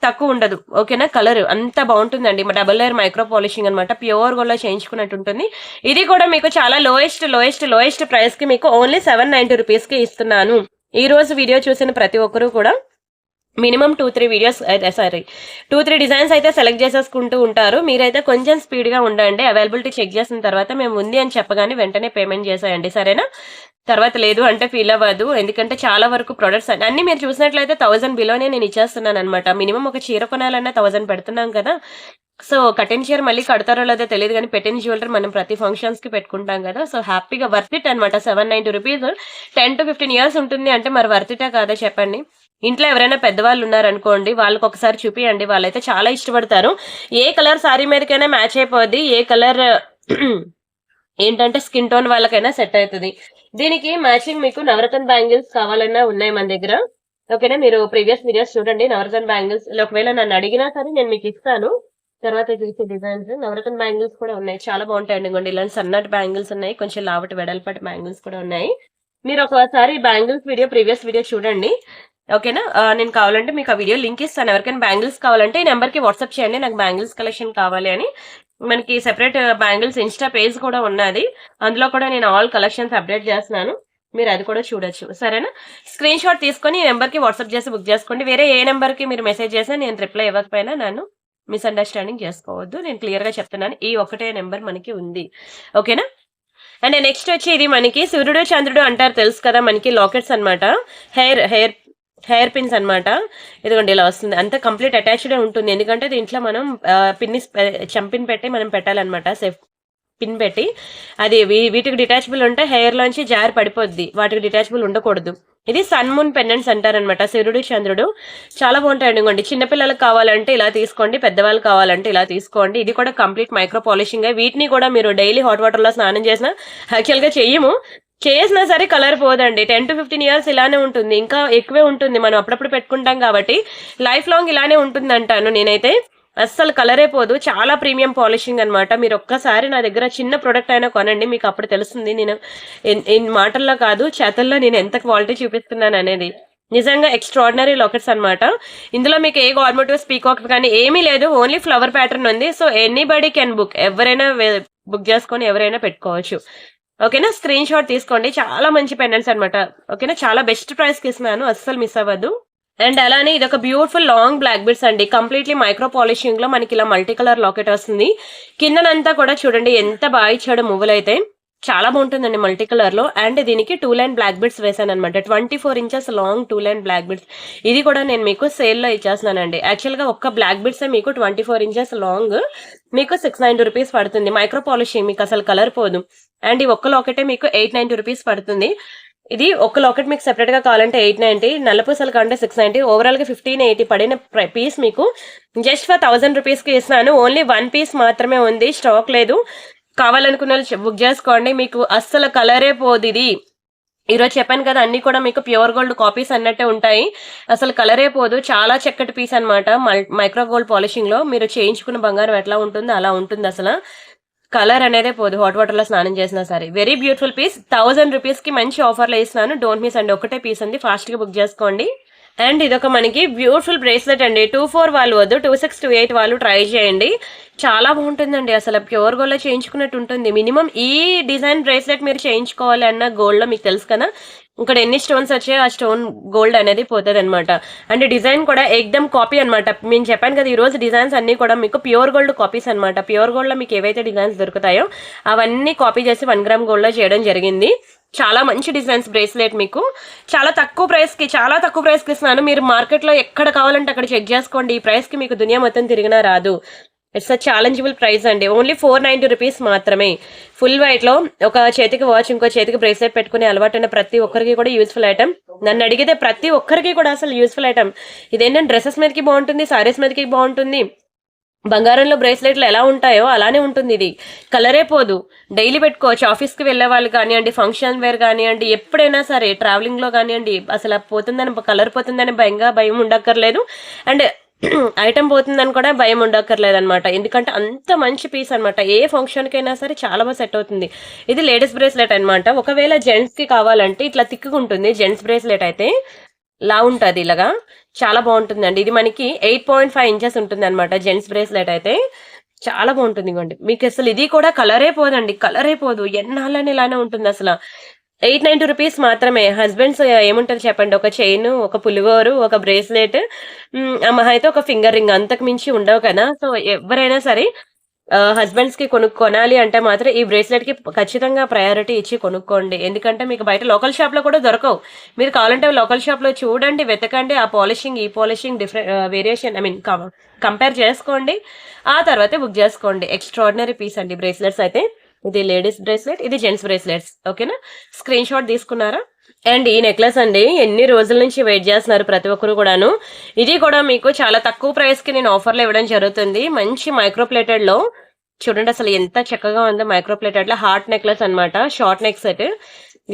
తక్కువ ఉండదు. ఓకేనా, కలర్ అంత బాగుంటుందండి. డబల్ లేయర్ మైక్రో పాలిషింగ్ అనమాట, ప్యూర్ గోల్డ్ లో చేయించుకున్నట్టు ఉంటుంది. ఇది కూడా మీకు చాలా లోయెస్ట్ ప్రైస్ కి మీకు ఓన్లీ 790 రూపీస్కి ఇస్తున్నాను. ఈ రోజు వీడియో చూసిన ప్రతి ఒక్కరూ కూడా మినిమం 2-3 వీడియోస్ అయితే 2-3 డిజైన్స్ అయితే సెలెక్ట్ చేసేసుకుంటూ ఉంటారు. మీరైతే కొంచెం స్పీడ్గా ఉండండి. అవైలబిలిటీ చెక్ చేసిన తర్వాత మేము ఉంది అని చెప్పగానే వెంటనే పేమెంట్ చేసేయండి, సరేనా? తర్వాత లేదు అంటే ఫీల్ అవ్వదు, ఎందుకంటే చాలా వరకు ప్రొడక్ట్స్ అన్ని మీరు చూసినట్లయితే 1000 బిలోనే నేను ఇచ్చేస్తున్నాను అనమాట. మినిమం ఒక చీర కొనాలన్నా 1000 పెడుతున్నాం కదా. సో కటిన్ చీర మళ్ళీ కడతారో లేదో తెలియదు, కానీ పెట్టిన జ్యువెలరీ మనం ప్రతి ఫంక్షన్స్ కి పెట్టుకుంటాం కదా. సో హ్యాపీగా వర్త్ ఇట్ అనమాట. 790 రూపీస్ 10 to 15 years ఉంటుంది అంటే మరి వర్త్ ఇటా కాదా చెప్పండి. ఇంట్లో ఎవరైనా పెద్దవాళ్ళు ఉన్నారనుకోండి, వాళ్ళకి ఒకసారి చూపియండి, వాళ్ళైతే చాలా ఇష్టపడతారు. ఏ కలర్ సారీ మీదకైనా మ్యాచ్ అయిపోద్ది, ఏ కలర్ ఏంటంటే స్కిన్ టోన్ వాళ్ళకైనా సెట్ అవుతుంది. దీనికి మ్యాచింగ్ మీకు నవరత్న బ్యాంగిల్స్ కావాలన్నా ఉన్నాయి మన దగ్గర. ఓకేనా, మీరు ప్రీవియస్ వీడియోస్ చూడండి. నవరత్న బ్యాంగిల్స్ ఒకవేళ నన్ను అడిగినా సరే నేను మీకు ఇస్తాను. తర్వాత చూసే డిజైన్స్ నవరత్న బ్యాంగిల్స్ కూడా ఉన్నాయి, చాలా బాగుంటాయండి. ఇంకోండి ఇలాంటి సన్నటి బ్యాంగిల్స్ ఉన్నాయి, కొంచెం లావటి వెడల్పాటి బ్యాంగిల్స్ కూడా ఉన్నాయి. మీరు ఒకసారి బ్యాంగిల్స్ వీడియో ప్రీవియస్ వీడియో చూడండి. ఓకేనా, నేను కావాలంటే మీకు ఆ వీడియో లింక్ ఇస్తాను. ఎవరికైనా బ్యాంగిల్స్ కావాలంటే ఈ నెంబర్కి వాట్సాప్ చేయండి, నాకు బ్యాంగిల్స్ కలెక్షన్ కావాలి అని. మనకి సెపరేట్ బ్యాంగిల్స్ ఇన్స్టా పేజ్ కూడా ఉన్నది, అందులో కూడా నేను ఆల్ కలెక్షన్స్ అప్డేట్ చేస్తున్నాను, మీరు అది కూడా చూడొచ్చు, సరేనా? స్క్రీన్ షాట్ తీసుకొని ఈ నెంబర్కి వాట్సాప్ చేసి బుక్ చేసుకోండి. వేరే ఏ నెంబర్కి మీరు మెసేజ్ చేసినా నేను రిప్లై ఇవ్వకపోయినా నన్ను మిస్అండర్స్టాండింగ్ చేసుకోవద్దు, నేను క్లియర్గా చెప్తున్నాను. ఈ ఒకటే నెంబర్ మనకి ఉంది, ఓకేనా? అండ్ నెక్స్ట్ వచ్చి ఇది మనకి సూర్యుడు చంద్రుడు అంటారు తెలుసు కదా, మనకి లాకెట్స్ అనమాట, హెయిర్ పిన్స్ అనమాట. ఇదిగోండి ఇలా వస్తుంది, అంతా కంప్లీట్ అటాచ్డ్ ఉంటుంది. ఎందుకంటే దీంట్లో మనం పిన్ని చంపిన్ పెట్టి మనం పెట్టాలన్నమాట, సేఫ్ పిన్ పెట్టి. అది వీటికి డిటాచబుల్ ఉంటే హెయిర్ లోంచి జారి పడిపోద్ది, వాటికి డిటాచబుల్ ఉండకూడదు. ఇది సన్ మూన్ పెండెంట్స్ అంటారనమాట, సూర్యుడు చంద్రుడు. చాలా బాగుంటాయండి. ఇంకోండి చిన్నపిల్లలకు కావాలంటే ఇలా తీసుకోండి, పెద్దవాళ్ళు కావాలంటే ఇలా తీసుకోండి. ఇది కూడా కంప్లీట్ మైక్రో పాలిషింగ్. వీటిని కూడా మీరు డైలీ హాట్ వాటర్ లో స్నానం చేసినా, యాక్చువల్గా చేసినా సరే కలర్ పోదండి. 10 to 15 years ఇలానే ఉంటుంది, ఇంకా ఎక్కువే ఉంటుంది. మనం అప్పుడప్పుడు పెట్టుకుంటాం కాబట్టి లైఫ్ లాంగ్ ఇలానే ఉంటుంది అంటాను నేనైతే. అస్సలు కలరే పోదు, చాలా ప్రీమియం పాలిషింగ్ అనమాట. మీరు ఒక్కసారి నా దగ్గర చిన్న ప్రొడక్ట్ అయినా కొనండి, మీకు అప్పుడు తెలుస్తుంది నేను మాటల్లో కాదు చేతల్లో నేను ఎంత క్వాలిటీ చూపిస్తున్నాను అనేది. నిజంగా ఎక్స్ట్రాడినరీ లాకెట్స్ అనమాట. ఇందులో మీకు ఏ గవర్నమెంట్ స్పీకాక్ కానీ ఏమీ లేదు, ఓన్లీ ఫ్లవర్ ప్యాటర్న్ ఉంది. సో ఎనీబడి కెన్ బుక్, ఎవరైనా బుక్ చేసుకొని ఎవరైనా పెట్టుకోవచ్చు, ఓకేనా? స్క్రీన్ షాట్ తీసుకోండి, చాలా మంచి పెండెంట్స్ అనమాట. ఓకేనా, చాలా బెస్ట్ ప్రైస్ కి ఇస్తున్నాను, అస్సలు మిస్ అవ్వద్దు. అండ్ అలానే ఇది ఒక బ్యూటిఫుల్ లాంగ్ బ్లాక్ బిడ్స్ అండి, కంప్లీట్లీ మైక్రో పాలిషింగ్ లో మనకి ఇలా మల్టీ కలర్ లాకెట్ వస్తుంది. కిందనంతా కూడా చూడండి ఎంత బాగా ఇచ్చాడు మువ్వులైతే, చాలా బాగుంటుందండి మల్టీ కలర్ లో. అండ్ దీనికి 2 line బ్లాక్ బిడ్స్ వేసాను అనమాట, 24 inches long 2 line black beads. ఇది కూడా నేను మీకు సేల్ లో ఇచ్చేస్తున్నానండి. యాక్చువల్ గా ఒక్క బ్లాక్ బిడ్స్ మీకు 24 inches లాంగ్ మీకు 690 రూపీస్ పడుతుంది. మైక్రో పాలిషింగ్, మీకు అసలు కలర్ పోదు. అండ్ ఈ ఒక్క లాకెటే మీకు 890 రూపీస్ పడుతుంది. ఇది ఒక లాకెట్ మీకు సెపరేట్ గా కావాలంటే 890, నల్లపూసలు కావాలంటే 690, ఓవరాల్ గా 1580 పడిన పీస్ మీకు జస్ట్ ఫర్ 1000 రూపీస్ కి ఇస్తున్నాను. ఓన్లీ 1 piece మాత్రమే ఉంది, స్టాక్ లేదు. కావాలనుకున్న వాళ్ళు బుక్ చేసుకోండి, మీకు అస్సలు కలరే పోదు. ఇది ఈరోజు చెప్పాను కదా, అన్ని కూడా మీకు ప్యూర్ గోల్డ్ కాపీస్ అన్నట్టే ఉంటాయి, అసలు కలరే పోదు. చాలా చక్కటి పీస్ అనమాట, మైక్రో గోల్డ్ పాలిషింగ్ లో. మీరు చేయించుకున్న బంగారం ఎట్లా ఉంటుందో అలా ఉంటుంది, అసలు కలర్ అనేదే పోదు హాట్ వాటర్ లో స్నానం చేసినా సరే. వెరీ బ్యూటిఫుల్ పీస్, 1000 రూపీస్ కి మంచి ఆఫర్ లో ఇస్తున్నాను, డోంట్ మిస్ అండి. ఒకటే పీస్ ఉంది, ఫాస్ట్ గా బుక్ చేసుకోండి. అండ్ ఇదొక మనకి బ్యూటిఫుల్ బ్రేస్లెట్ అండి. 24 వాళ్ళు వద్దు, 2628 వాళ్ళు ట్రై చేయండి. చాలా బాగుంటుందండి. అసలు ప్యూర్ గోల్డ్ లో చేయించుకున్నట్టు ఉంటుంది. మినిమం ఈ డిజైన్ బ్రేస్లెట్ మీరు చేయించుకోవాలి అన్న గోల్డ్ లో మీకు తెలుసు కదా, ఇక్కడ ఎన్ని స్టోన్స్ వచ్చాయో ఆ స్టోన్ గోల్డ్ అనేది పోతుంది అనమాట. అండ్ డిజైన్ కూడా ఎక్దమ్ కాపీ అనమాట. నేను చెప్పాను కదా, ఈ రోజు డిజైన్స్ అన్ని కూడా మీకు ప్యూర్ గోల్డ్ కాపీస్ అనమాట. ప్యూర్ గోల్డ్ లో మీకు ఏవైతే డిజైన్స్ దొరుకుతాయో అవన్నీ కాపీ చేసి 1 గ్రామ్ గోల్డ్ లో చేయడం జరిగింది. చాలా మంచి డిజైన్స్ బ్రేస్లెట్ మీకు చాలా తక్కువ ప్రైస్ కి ఇస్తున్నాను. మీరు మార్కెట్ లో ఎక్కడ కావాలంటే అక్కడ చెక్ చేసుకోండి. ఈ ప్రైస్ కి మీకు దునియా మొత్తం తిరిగినా రాదు. ఇట్స్ అ ఛాలెంజబుల్ ప్రైస్ అండి. ఓన్లీ 490 రూపీస్ మాత్రమే. ఫుల్ వైట్ లో ఒక చేతికి వాచ్, ఇంకో చేతికి బ్రేస్లెట్ పెట్టుకునే అలవాటైన ప్రతి ఒక్కరికి కూడా యూస్ఫుల్ ఐటమ్. నన్ను అడిగితే ప్రతి ఒక్కరికి కూడా అసలు యూస్ఫుల్ ఐటమ్. ఇదేంటంటే డ్రెస్సెస్ మీదకి బాగుంటుంది, సారీస్ మీదకి బాగుంటుంది. బంగారంలో బ్రేస్లెట్లు ఎలా ఉంటాయో అలానే ఉంటుంది. ఇది కలరే పోదు, డైలీ పెట్టుకోవచ్చు. ఆఫీస్కి వెళ్ళే వాళ్ళు కానివ్వండి, ఫంక్షన్ వేర్ కానివ్వండి, ఎప్పుడైనా సరే ట్రావెలింగ్ లో కానివ్వండి, అసలు పోతుందని కలర్ పోతుందని భయం ఉండక్కర్లేదు. అండ్ ఐటమ్ పోతుందని కూడా భయం ఉండక్కర్లేదు అనమాట. ఎందుకంటే అంత మంచి పీస్ అనమాట. ఏ ఫంక్షన్ కైనా సరే చాలా బాగా సెట్ అవుతుంది. ఇది లేడీస్ బ్రేస్లెట్ అనమాట. ఒకవేళ జెంట్స్ కి కావాలంటే ఇట్లా తిక్కుగా ఉంటుంది. జెంట్స్ బ్రేస్లెట్ అయితే లా ఉంటుంది ఇలాగా, చాలా బాగుంటుందండి. ఇది మనకి 8.5 ఇంచెస్ ఉంటుంది అనమాట. జెంట్స్ బ్రేస్లెట్ అయితే చాలా బాగుంటుంది. ఇవ్వండి మీకు అసలు ఇది కూడా కలరే పోదండి, కలరే పోదు, ఎన్నాళ్ళని ఇలానే ఉంటుంది. అసలు 890 రూపీస్ మాత్రమే. హస్బెండ్స్ ఏముంటుంది చెప్పండి, ఒక చైన్, ఒక పులిగోరు, ఒక బ్రేస్లెట్, మహా అయితే ఒక ఫింగర్ రింగ్, అంతకు మించి ఉండవు కదా. సో ఎవరైనా సరే హస్బెండ్స్ కి కొనాలి అంటే మాత్రం ఈ బ్రేస్లెట్ కి ఖచ్చితంగా ప్రయారిటీ ఇచ్చి కొనుక్కోండి. ఎందుకంటే మీకు బయట లోకల్ షాప్ లో కూడా దొరకవు. మీరు కావాలంటే లోకల్ షాప్ లో చూడండి, వెతకండి. ఆ పాలిషింగ్ ఈ పాలిషింగ్ డిఫరెంట్ వేరియేషన్, కంపేర్ చేసుకోండి. ఆ తర్వాత బుక్ చేసుకోండి. ఎక్స్ట్రాడినరీ పీస్ అండి బ్రేస్లెట్స్ అయితే. ఇది లేడీస్ బ్రేస్లెట్, ఇది జెంట్స్ బ్రేస్లెట్స్. ఓకేనా, స్క్రీన్ షాట్ తీసుకున్నారా? అండ్ ఈ నెక్లెస్ అండి, ఎన్ని రోజుల నుంచి వెయిట్ చేస్తున్నారు ప్రతి ఒక్కరు కూడాను. ఇది కూడా మీకు చాలా తక్కువ ప్రైస్ కి నేను ఆఫర్లో ఇవ్వడం జరుగుతుంది. మంచి మైక్రోప్లేటెడ్ లో చూడండి అసలు ఎంత చక్కగా ఉందో. మైక్రోప్లేటెడ్ లో హార్ట్ నెక్లెస్ అనమాట, షార్ట్ నెక్ సెట్.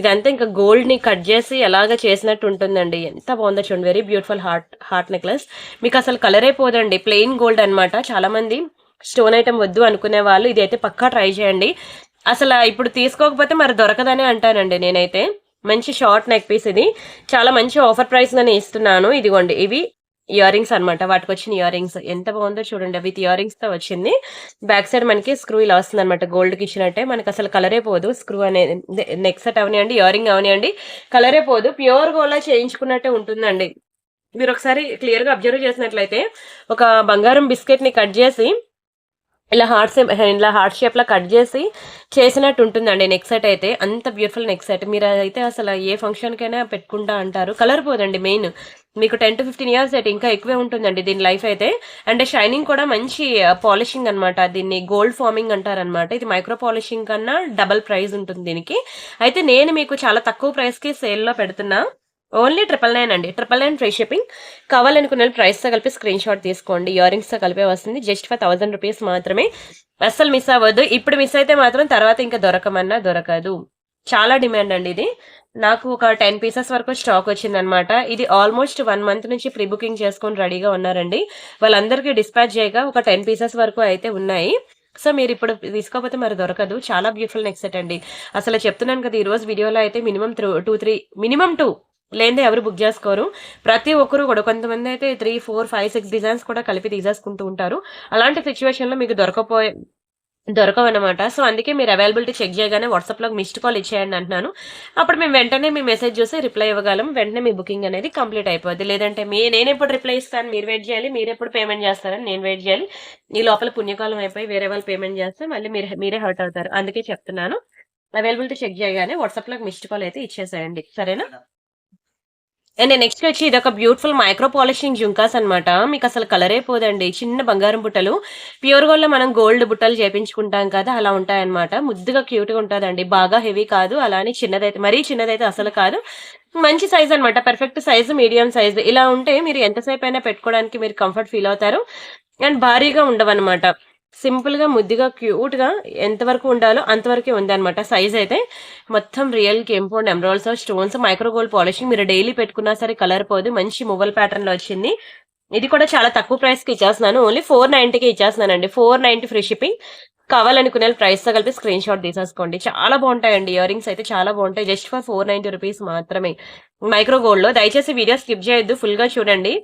ఇదంతా ఇంకా గోల్డ్ ని కట్ చేసి ఎలాగ చేసినట్టు ఉంటుందండి. ఎంత బాగుందో చూడండి. Very beautiful heart necklace. మీకు అసలు కలరే పోదండి, ప్లెయిన్ గోల్డ్ అనమాట. చాలా మంది స్టోన్ ఐటమ్ వద్దు అనుకునే వాళ్ళు ఇది అయితే పక్కా ట్రై చేయండి. అసలు ఇప్పుడు తీసుకోకపోతే మరి దొరకదని అంటానండి నేనైతే. మంచి షార్ట్ నెక్ పీస్. ఇది చాలా మంచి ఆఫర్ ప్రైస్ గానే ఇస్తున్నాను. ఇదిగోండి, ఇవి ఇయర్ రింగ్స్ అనమాట. వాటికి వచ్చిన ఇయర్ రింగ్స్ ఎంత బాగుందో చూడండి. విత్ ఇయర్ రింగ్స్ తో వచ్చింది. బ్యాక్ సైడ్ మనకి స్క్రూ ఇలా వస్తుంది అనమాట. గోల్డ్ కి ఇచ్చినట్టే. మనకి అసలు కలరే పోదు. స్క్రూ అనేది నెక్ సెట్ అవనివ్వండి, ఇయర్ రింగ్ అవనివ్వండి, కలరే పోదు. ప్యూర్ గోల్డ్ చేయించుకున్నట్టే ఉంటుందండి. మీరు ఒకసారి క్లియర్ గా అబ్జర్వ్ చేసినట్లయితే ఒక బంగారం బిస్కెట్ ని కట్ చేసి ఇలా హార్ట్ షేప్ లో కట్ చేసి చేసినట్టు ఉంటుందండి నెక్ సెట్ అయితే. అంత బ్యూటిఫుల్ నెక్ సెట్. మీరు అయితే అసలు ఏ ఫంక్షన్ కైనా పెట్టుకుంటా అంటారు. కలర్ పోదండి. మెయిన్ మీకు 10 to 15 ఇయర్స్ అయితే ఇంకా ఎక్కువే ఉంటుందండి దీని లైఫ్ అయితే. అండ్ షైనింగ్ కూడా మంచి పాలిషింగ్ అనమాట. దీన్ని గోల్డ్ ఫార్మింగ్ అంటారనమాట. ఇది మైక్రో పాలిషింగ్ కన్నా డబల్ ప్రైస్ ఉంటుంది దీనికి. అయితే నేను మీకు చాలా తక్కువ ప్రైస్ కి సేల్ లో పెడుతున్నా. ఓన్లీ 999 అండి. 999 ఫ్రీ షిప్పింగ్. కావాలనుకున్న ప్రైస్ తో కలిపి స్క్రీన్ షాట్ తీసుకోండి. ఇయర్ రింగ్స్ తో కలిపే వస్తుంది. జస్ట్ ఫర్ 1000 రూపీస్ మాత్రమే. అస్సలు మిస్ అవ్వద్దు. ఇప్పుడు మిస్ అయితే మాత్రం తర్వాత ఇంకా దొరకమన్నా దొరకదు. చాలా డిమాండ్ అండి ఇది. నాకు ఒక 10 పీసెస్ వరకు స్టాక్ వచ్చిందనమాట. ఇది ఆల్మోస్ట్ 1 మంత్ నుంచి ప్రీ బుకింగ్ చేసుకొని రెడీగా ఉన్నారండి. వాళ్ళందరికీ డిస్పాచ్ చేయగా ఒక 10 పీసెస్ వరకు అయితే ఉన్నాయి. సో మీరు ఇప్పుడు తీసుకోకపోతే మరి దొరకదు. చాలా బ్యూటిఫుల్ నెక్ సెట్ అండి. అసలు చెప్తున్నాను కదా, ఈ రోజు వీడియోలో అయితే మినిమం 2 లేదే ఎవరు బుక్ చేసుకోరు. ప్రతి ఒక్కరు కూడా, కొంతమంది అయితే 3, 4, 5, 6 డిజైన్స్ కూడా కలిపి తీసేసుకుంటూ ఉంటారు. అలాంటి సిచ్యువేషన్ లో మీకు దొరకవన్నమాట. సో అందుకే మీరు అవైలబిలిటీ చెక్ చేయగానే వాట్సాప్ లో మిస్డ్ కాల్ ఇచ్చేయండి అంటున్నాను. అప్పుడు మేము వెంటనే మీ మెసేజ్ చూసి రిప్లై ఇవ్వగలం. వెంటనే మీ బుకింగ్ అనేది కంప్లీట్ అయిపోద్ది. లేదంటే నేను ఎప్పుడు రిప్లై ఇస్తాను, మీరు వెయిట్ చేయాలి. మీరు ఎప్పుడు పేమెంట్ చేస్తారని నేను వెయిట్ చేయాలి. ఈ లోపల పుణ్యకాలం అయిపోయి వేరే వాళ్ళు పేమెంట్ చేస్తే మళ్ళీ మీరే హర్ట్ అవుతారు. అందుకే చెప్తున్నాను, అవైలబిలిటీ చెక్ చేయగానే వాట్సాప్ లో మిస్డ్ కాల్ అయితే ఇచ్చేసేయండి, సరేనా? అండ్ నెక్స్ట్ వచ్చి ఇది ఒక బ్యూటిఫుల్ మైక్రో పాలిషింగ్ జుంకాస్ అనమాట. మీకు అసలు కలరే పోదండి. చిన్న బంగారం బుట్టలు, ప్యూర్ గోల్డ్ లో మనం గోల్డ్ బుట్టలు చేపించుకుంటాం కదా, అలా ఉంటాయన్నమాట. ముద్దుగా క్యూట్ గా ఉంటుందండి. బాగా హెవీ కాదు, అలానే చిన్నదైతే మరీ చిన్నదైతే అసలు కాదు. మంచి సైజ్ అనమాట. Perfect size, medium size. ఇలా ఉంటే మీరు ఎంతసేపు అయినా పెట్టుకోవడానికి మీరు కంఫర్ట్ ఫీల్ అవుతారు. అండ్ భారీగా ఉండవన్నమాట. సింపుల్ గా ముద్దుగా క్యూట్ గా ఎంతవరకు ఉండాలో అంతవరకే ఉంది అనమాట. సైజ్ అయితే మొత్తం real compound emeralds stones, micro gold polishing. మీరు డైలీ పెట్టుకున్నా సరే కలర్ పోదు. మంచి మువ్వల్ ప్యాటర్న్ లో వచ్చింది. ఇది కూడా చాలా తక్కువ ప్రైస్ కి ఇచ్చేస్తున్నాను. ఓన్లీ 490కి ఇచ్చేస్తున్నానండి. 490 free shipping. కావాలనుకునే ప్రైస్తో కలిపి స్క్రీన్ షాట్ తీసేసుకోండి. చాలా బాగుంటాయండి ఇయర్ రింగ్స్ అయితే చాలా బాగుంటాయి. జస్ట్ ఫర్ 490 రూపీస్ మాత్రమే మైక్రో గోల్డ్ లో. దయచేసి వీడియో స్కిప్ చేయొద్దు, ఫుల్ గా చూడండి.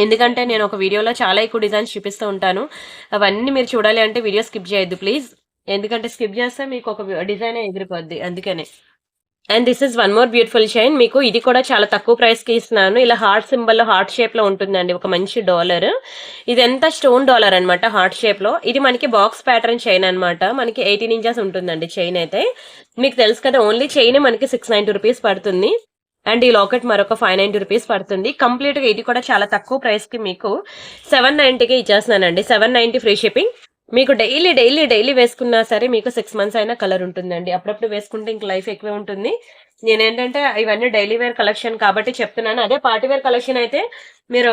ఎందుకంటే నేను ఒక వీడియోలో చాలా ఎక్కువ డిజైన్స్ చూపిస్తూ ఉంటాను. అవన్నీ మీరు చూడాలి అంటే వీడియో స్కిప్ చేయొద్దు ప్లీజ్. ఎందుకంటే స్కిప్ చేస్తే మీకు ఒక డిజైన్ ఎగిరిపోద్ది, అందుకనే. And this is one more beautiful chain. మీకు ఇది కూడా చాలా తక్కువ ప్రైస్ కి ఇస్తున్నాను. ఇలా హార్ట్ సింబల్ లో హార్ట్ షేప్ లో ఉంటుందండి, ఒక మంచి డాలర్. ఇది ఎంత స్టోన్ డాలర్ అనమాట, హార్ట్ షేప్ లో. ఇది మనకి బాక్స్ ప్యాటర్న్ చైన్ అనమాట. మనకి 18 ఇంచెస్ ఉంటుందండి చైన్ అయితే. మీకు తెలుసు కదా, ఓన్లీ చైన్ మనకి 690 రూపీస్ పడుతుంది. అండ్ ఈ లాకెట్ మరొక 590 రూపీస్ పడుతుంది. కంప్లీట్ గా ఇది కూడా చాలా తక్కువ ప్రైస్ కి మీకు 790కి ఇచ్చేస్తున్నానండి. 790 ఫ్రీ షిప్పింగ్. మీకు డైలీ డైలీ డైలీ వేసుకున్నా సరే మీకు 6 మంత్స్ అయినా కలర్ ఉంటుందండి. అప్పుడప్పుడు వేసుకుంటే ఇంక లైఫ్ ఎక్కువే ఉంటుంది. నేనేంటంటే ఇవన్నీ డైలీ వేర్ కలెక్షన్ కాబట్టి చెప్తున్నాను. అదే పార్టీ వేర్ కలెక్షన్ అయితే మీరు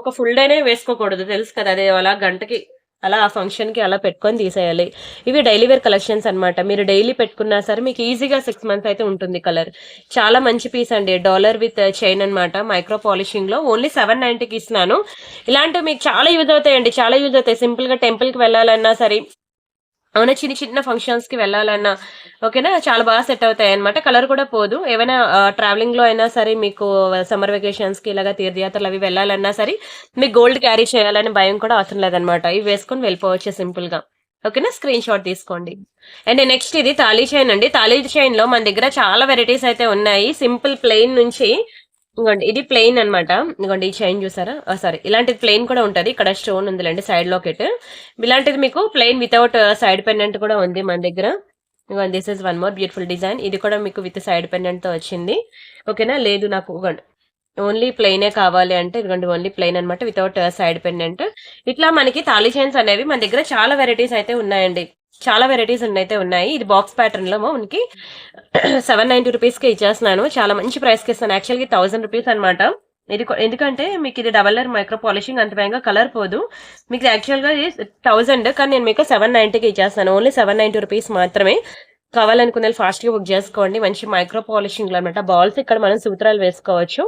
ఒక ఫుల్ డేనే వేసుకోకూడదు, తెలుసు కదా. అదే అలా గంటకి అలా ఆ ఫంక్షన్ కి అలా పెట్టుకొని తీసేయాలి. ఇవి డైలీ వేర్ కలెక్షన్స్ అనమాట. మీరు డైలీ పెట్టుకున్నా సరే మీకు ఈజీగా 6 మంత్స్ అయితే ఉంటుంది కలర్. చాలా మంచి పీస్ అండి, డాలర్ విత్ చైన్ అనమాట, మైక్రో పాలిషింగ్ లో. ఓన్లీ 790కి ఇస్తున్నాను. ఇలాంటివి మీకు చాలా యూజ్ అవుతాయండి, చాలా యూజ్ అవుతాయి. సింపుల్ గా టెంపుల్ కి వెళ్ళాలన్నా సరే, అవునా చిన్న చిన్న ఫంక్షన్స్ కి వెళ్ళాలన్నా ఓకేనా, చాలా బాగా సెట్ అవుతాయి అనమాట. కలర్ కూడా పోదు. ఏమైనా ట్రావెలింగ్ లో అయినా సరే, మీకు సమ్మర్ వెకేషన్స్ కి ఇలాగా తీర్థయాత్రలు అవి వెళ్ళాలన్నా సరే మీకు గోల్డ్ క్యారీ చేయాలని భయం కూడా అవసరం లేదనమాట. ఇవి వేసుకొని వెళ్ళిపోవచ్చు సింపుల్ గా. ఓకేనా, స్క్రీన్ షాట్ తీసుకోండి. అండ్ నెక్స్ట్ ఇది తాళీ చైన్ అండి. తాళీ చైన్ లో మన దగ్గర చాలా వెరైటీస్ అయితే ఉన్నాయి. సింపుల్ ప్లెయిన్ నుంచి, ఇదిగోండి ఇది ప్లెయిన్ అనమాట. ఇదిగోండి ఈ చైన్ చూసారా, సారీ ఇలాంటిది ప్లెయిన్ కూడా ఉంటది. ఇక్కడ స్టోన్ ఉందిలేండి సైడ్ లాకెట్. ఇలాంటిది మీకు ప్లెయిన్ వితౌట్ సైడ్ పెండెంట్ కూడా ఉంది మన దగ్గర. ఇదిగోండి this is one more beautiful design. ఇది కూడా మీకు విత్ సైడ్ పెండెంట్ తో వచ్చింది. ఓకేనా, లేదు నాకు ఓన్లీ ప్లెయినే కావాలి అంటే ఇదిగోండి ఓన్లీ ప్లెయిన్ అనమాట, వితౌట్ సైడ్ పెండెంట్. ఇట్లా మనకి తాళీ చైన్స్ అనేవి మన దగ్గర చాలా వెరైటీస్ అయితే ఉన్నాయండి. చాలా వెరైటీస్ అయితే ఉన్నాయి. ఇది బాక్స్ ప్యాటర్న్ లో మనకి 790 రూపీస్ కి ఇచ్చేస్తున్నాను. చాలా మంచి ప్రైస్ కి ఇస్తాను. యాక్చువల్గా 1000 రూపీస్ అనమాట. ఇది ఎందుకంటే మీకు ఇది డబల్ లేయర్ మైక్రో పాలిషింగ్, అంత వేగంగా కలర్ పోదు. మీకు యాక్చువల్ గా 1000, కానీ నేను మీకు 790కి ఇచ్చేస్తాను. ఓన్లీ 790 రూపీస్ మాత్రమే. కావాలనుకునే ఫాస్ట్ గా బుక్ చేసుకోండి. మంచి మైక్రో పాలిషింగ్ లో అనమాట. బాల్స్ ఇక్కడ మనం సూత్రాలు వేసుకోవచ్చు.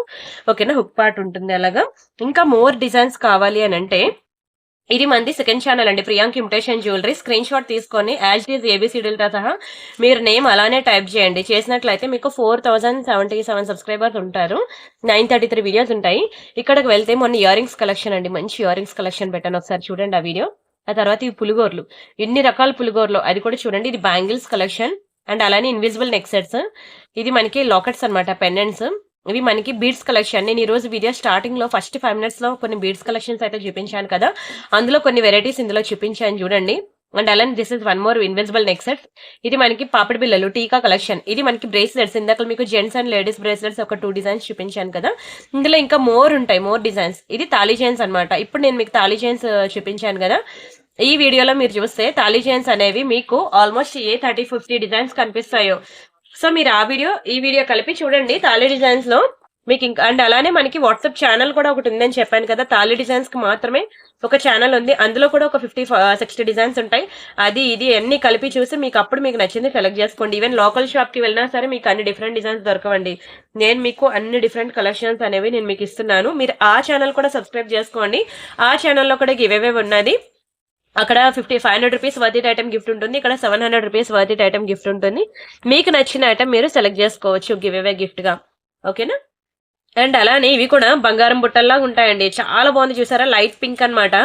ఓకేనా, హుక్ పార్ట్ ఉంటుంది అలాగా. ఇంకా మోర్ డిజైన్స్ కావాలి అని అంటే ఇది మంది సెకండ్ ఛానల్ అండి, Priyank imitation jewellery. Screen shot తీసుకొని యాజ్ ఈజ్ ఏబిసిడీలతో సహా మీరు నేమ్ అలానే టైప్ చేయండి. చేసినట్లయితే మీకు 4077 సబ్స్క్రైబర్స్ ఉంటారు. 933 వీడియోస్ ఉంటాయి. ఇక్కడికి వెళ్తే మొన్న ఇయర్ రింగ్స్ కలెక్షన్ అండి, మంచి ఇయర్ రింగ్స్ కలెక్షన్ పెట్టాను, ఒకసారి చూడండి ఆ వీడియో. ఆ తర్వాత ఇవి పులిగోర్లు, ఎన్ని రకాల పులిగోర్లు అది కూడా చూడండి. ఇది బ్యాంగిల్స్ కలెక్షన్ అండ్ అలానే ఇన్విజిబుల్ నెక్ సెట్స్. ఇది మనకి లాకెట్స్ అనమాట, పెండెంట్స్. ఇవి మనకి బీడ్స్ కలెక్షన్. నేను ఈ రోజు వీడియో స్టార్టింగ్ లో ఫస్ట్ 5 minutes లో కొన్ని బీడ్స్ కలెక్షన్స్ అయితే చూపించాను కదా, అందులో కొన్ని వెరైటీస్ ఇందులో చూపించాను చూడండి. అండ్ అలానే this is one more invisible neck set. ఇది మనకి పాపిడి బిల్లలు టీకా కలెక్షన్. ఇది మనకి బ్రేస్లెట్స్. ఇందాక మీకు జెంట్స్ అండ్ లేడీస్ బ్రేస్లెట్స్ ఒక 2 డిజైన్స్ చూపించాను కదా, ఇందులో ఇంకా మోర్ ఉంటాయి, మోర్ డిజైన్స్. ఇది తాళీ చైన్స్ అనమాట. ఇప్పుడు నేను మీకు తాళీ చైన్స్ చూపించాను కదా, ఈ వీడియోలో మీరు చూస్తే తాళీ చైన్స్ అనేవి మీకు ఆల్మోస్ట్ 30-50 డిజైన్స్ కనిపిస్తాయో. సో మీరు ఈ వీడియో కలిపి చూడండి తాళీ డిజైన్స్ లో మీకు ఇంకా. అండ్ అలానే మనకి వాట్సాప్ ఛానల్ కూడా ఒకటి ఉందని చెప్పాను కదా, తాళీ డిజైన్స్ కి మాత్రమే ఒక ఛానల్ ఉంది. అందులో కూడా ఒక 50-60 డిజైన్స్ ఉంటాయి. అది ఇది అన్ని కలిపి చూసి మీకు అప్పుడు మీకు నచ్చింది సెలెక్ట్ చేసుకోండి. ఈవెన్ లోకల్ షాప్ కి వెళ్ళినా సరే మీకు అన్ని డిఫరెంట్ డిజైన్స్ దొరకవండి. నేను మీకు అన్ని డిఫరెంట్ కలెక్షన్స్ అనేవి నేను మీకు ఇస్తున్నాను. మీరు ఆ ఛానల్ కూడా సబ్స్క్రైబ్ చేసుకోండి. ఆ ఛానల్లో కూడా గివ్ అవే ఉన్నది. అక్కడ 500 రూపీస్ వర్త్ ఐటమ్ గిఫ్ట్ ఉంటుంది. ఇక్కడ 700 రూపీస్ వర్త్ ఐటమ్ గిఫ్ట్ ఉంటుంది. మీకు నచ్చిన ఐటమ్ మీరు సెలెక్ట్ చేసుకోవచ్చు గివ్ అవే గిఫ్ట్ గా. ఓకేనా, అండ్ అలానే ఇవి కూడా బంగారం బుట్టల్లా ఉంటాయండి. చాలా బాగుంది చూసారా, లైట్ పింక్ అనమాట.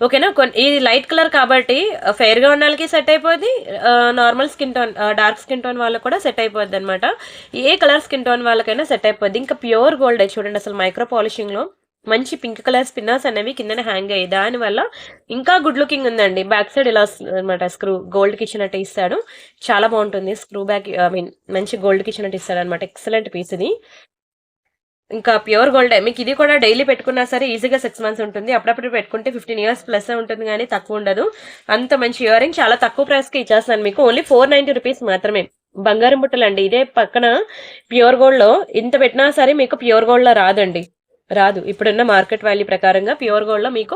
ఓకేనా, ఇది లైట్ కలర్ కాబట్టి ఫెయిర్ గా ఉన్న వాళ్ళకి సెట్ అయిపోద్ది, normal skin tone dark skin tone వాళ్ళకి కూడా సెట్ అయిపోద్ది అనమాట. ఏ కలర్ స్కిన్ టోన్ వాళ్ళకైనా సెట్ అయిపోద్ది. ఇంకా ప్యూర్ గోల్డ్ చూడండి, అసలు మైక్రో పాలిషింగ్ లో మంచి పింక్ కలర్ స్పిన్నర్స్ అనేవి కింద హ్యాంగ్ అయ్యి, దాని వల్ల ఇంకా గుడ్ లుకింగ్ ఉందండి. బ్యాక్ సైడ్ ఇలా అనమాట స్క్రూ గోల్డ్ కి ఇచ్చినట్టు ఇస్తాడు, చాలా బాగుంటుంది. స్క్రూ బ్యాక్ మంచి గోల్డ్ కి ఇచ్చినట్టు ఇస్తాడు అనమాట. ఎక్సలెంట్ పీస్ ఇది. ఇంకా ప్యూర్ గోల్డ్. మీకు ఇది కూడా డైలీ పెట్టుకున్నా సరే ఈజీగా 6 months ఉంటుంది. అప్పుడప్పుడు పెట్టుకుంటే 15 years ప్లస్ ఉంటుంది, కానీ తక్కువ ఉండదు. అంత మంచి ఇయర్ రింగ్ చాలా తక్కువ ప్రైస్ కి ఇచ్చేస్తాను మీకు. ఓన్లీ 490 రూపీస్ మాత్రమే. బంగారం బుట్టలు అండి. ఇదే పక్కన ప్యూర్ గోల్డ్ లో ఇంత పెట్టినా సరే మీకు ప్యూర్ గోల్డ్ లో రాదండి, రాదు. ఇప్పుడున్న మార్కెట్ వాల్యూ ప్రకారంగా ప్యూర్ గోల్డ్ లో మీకు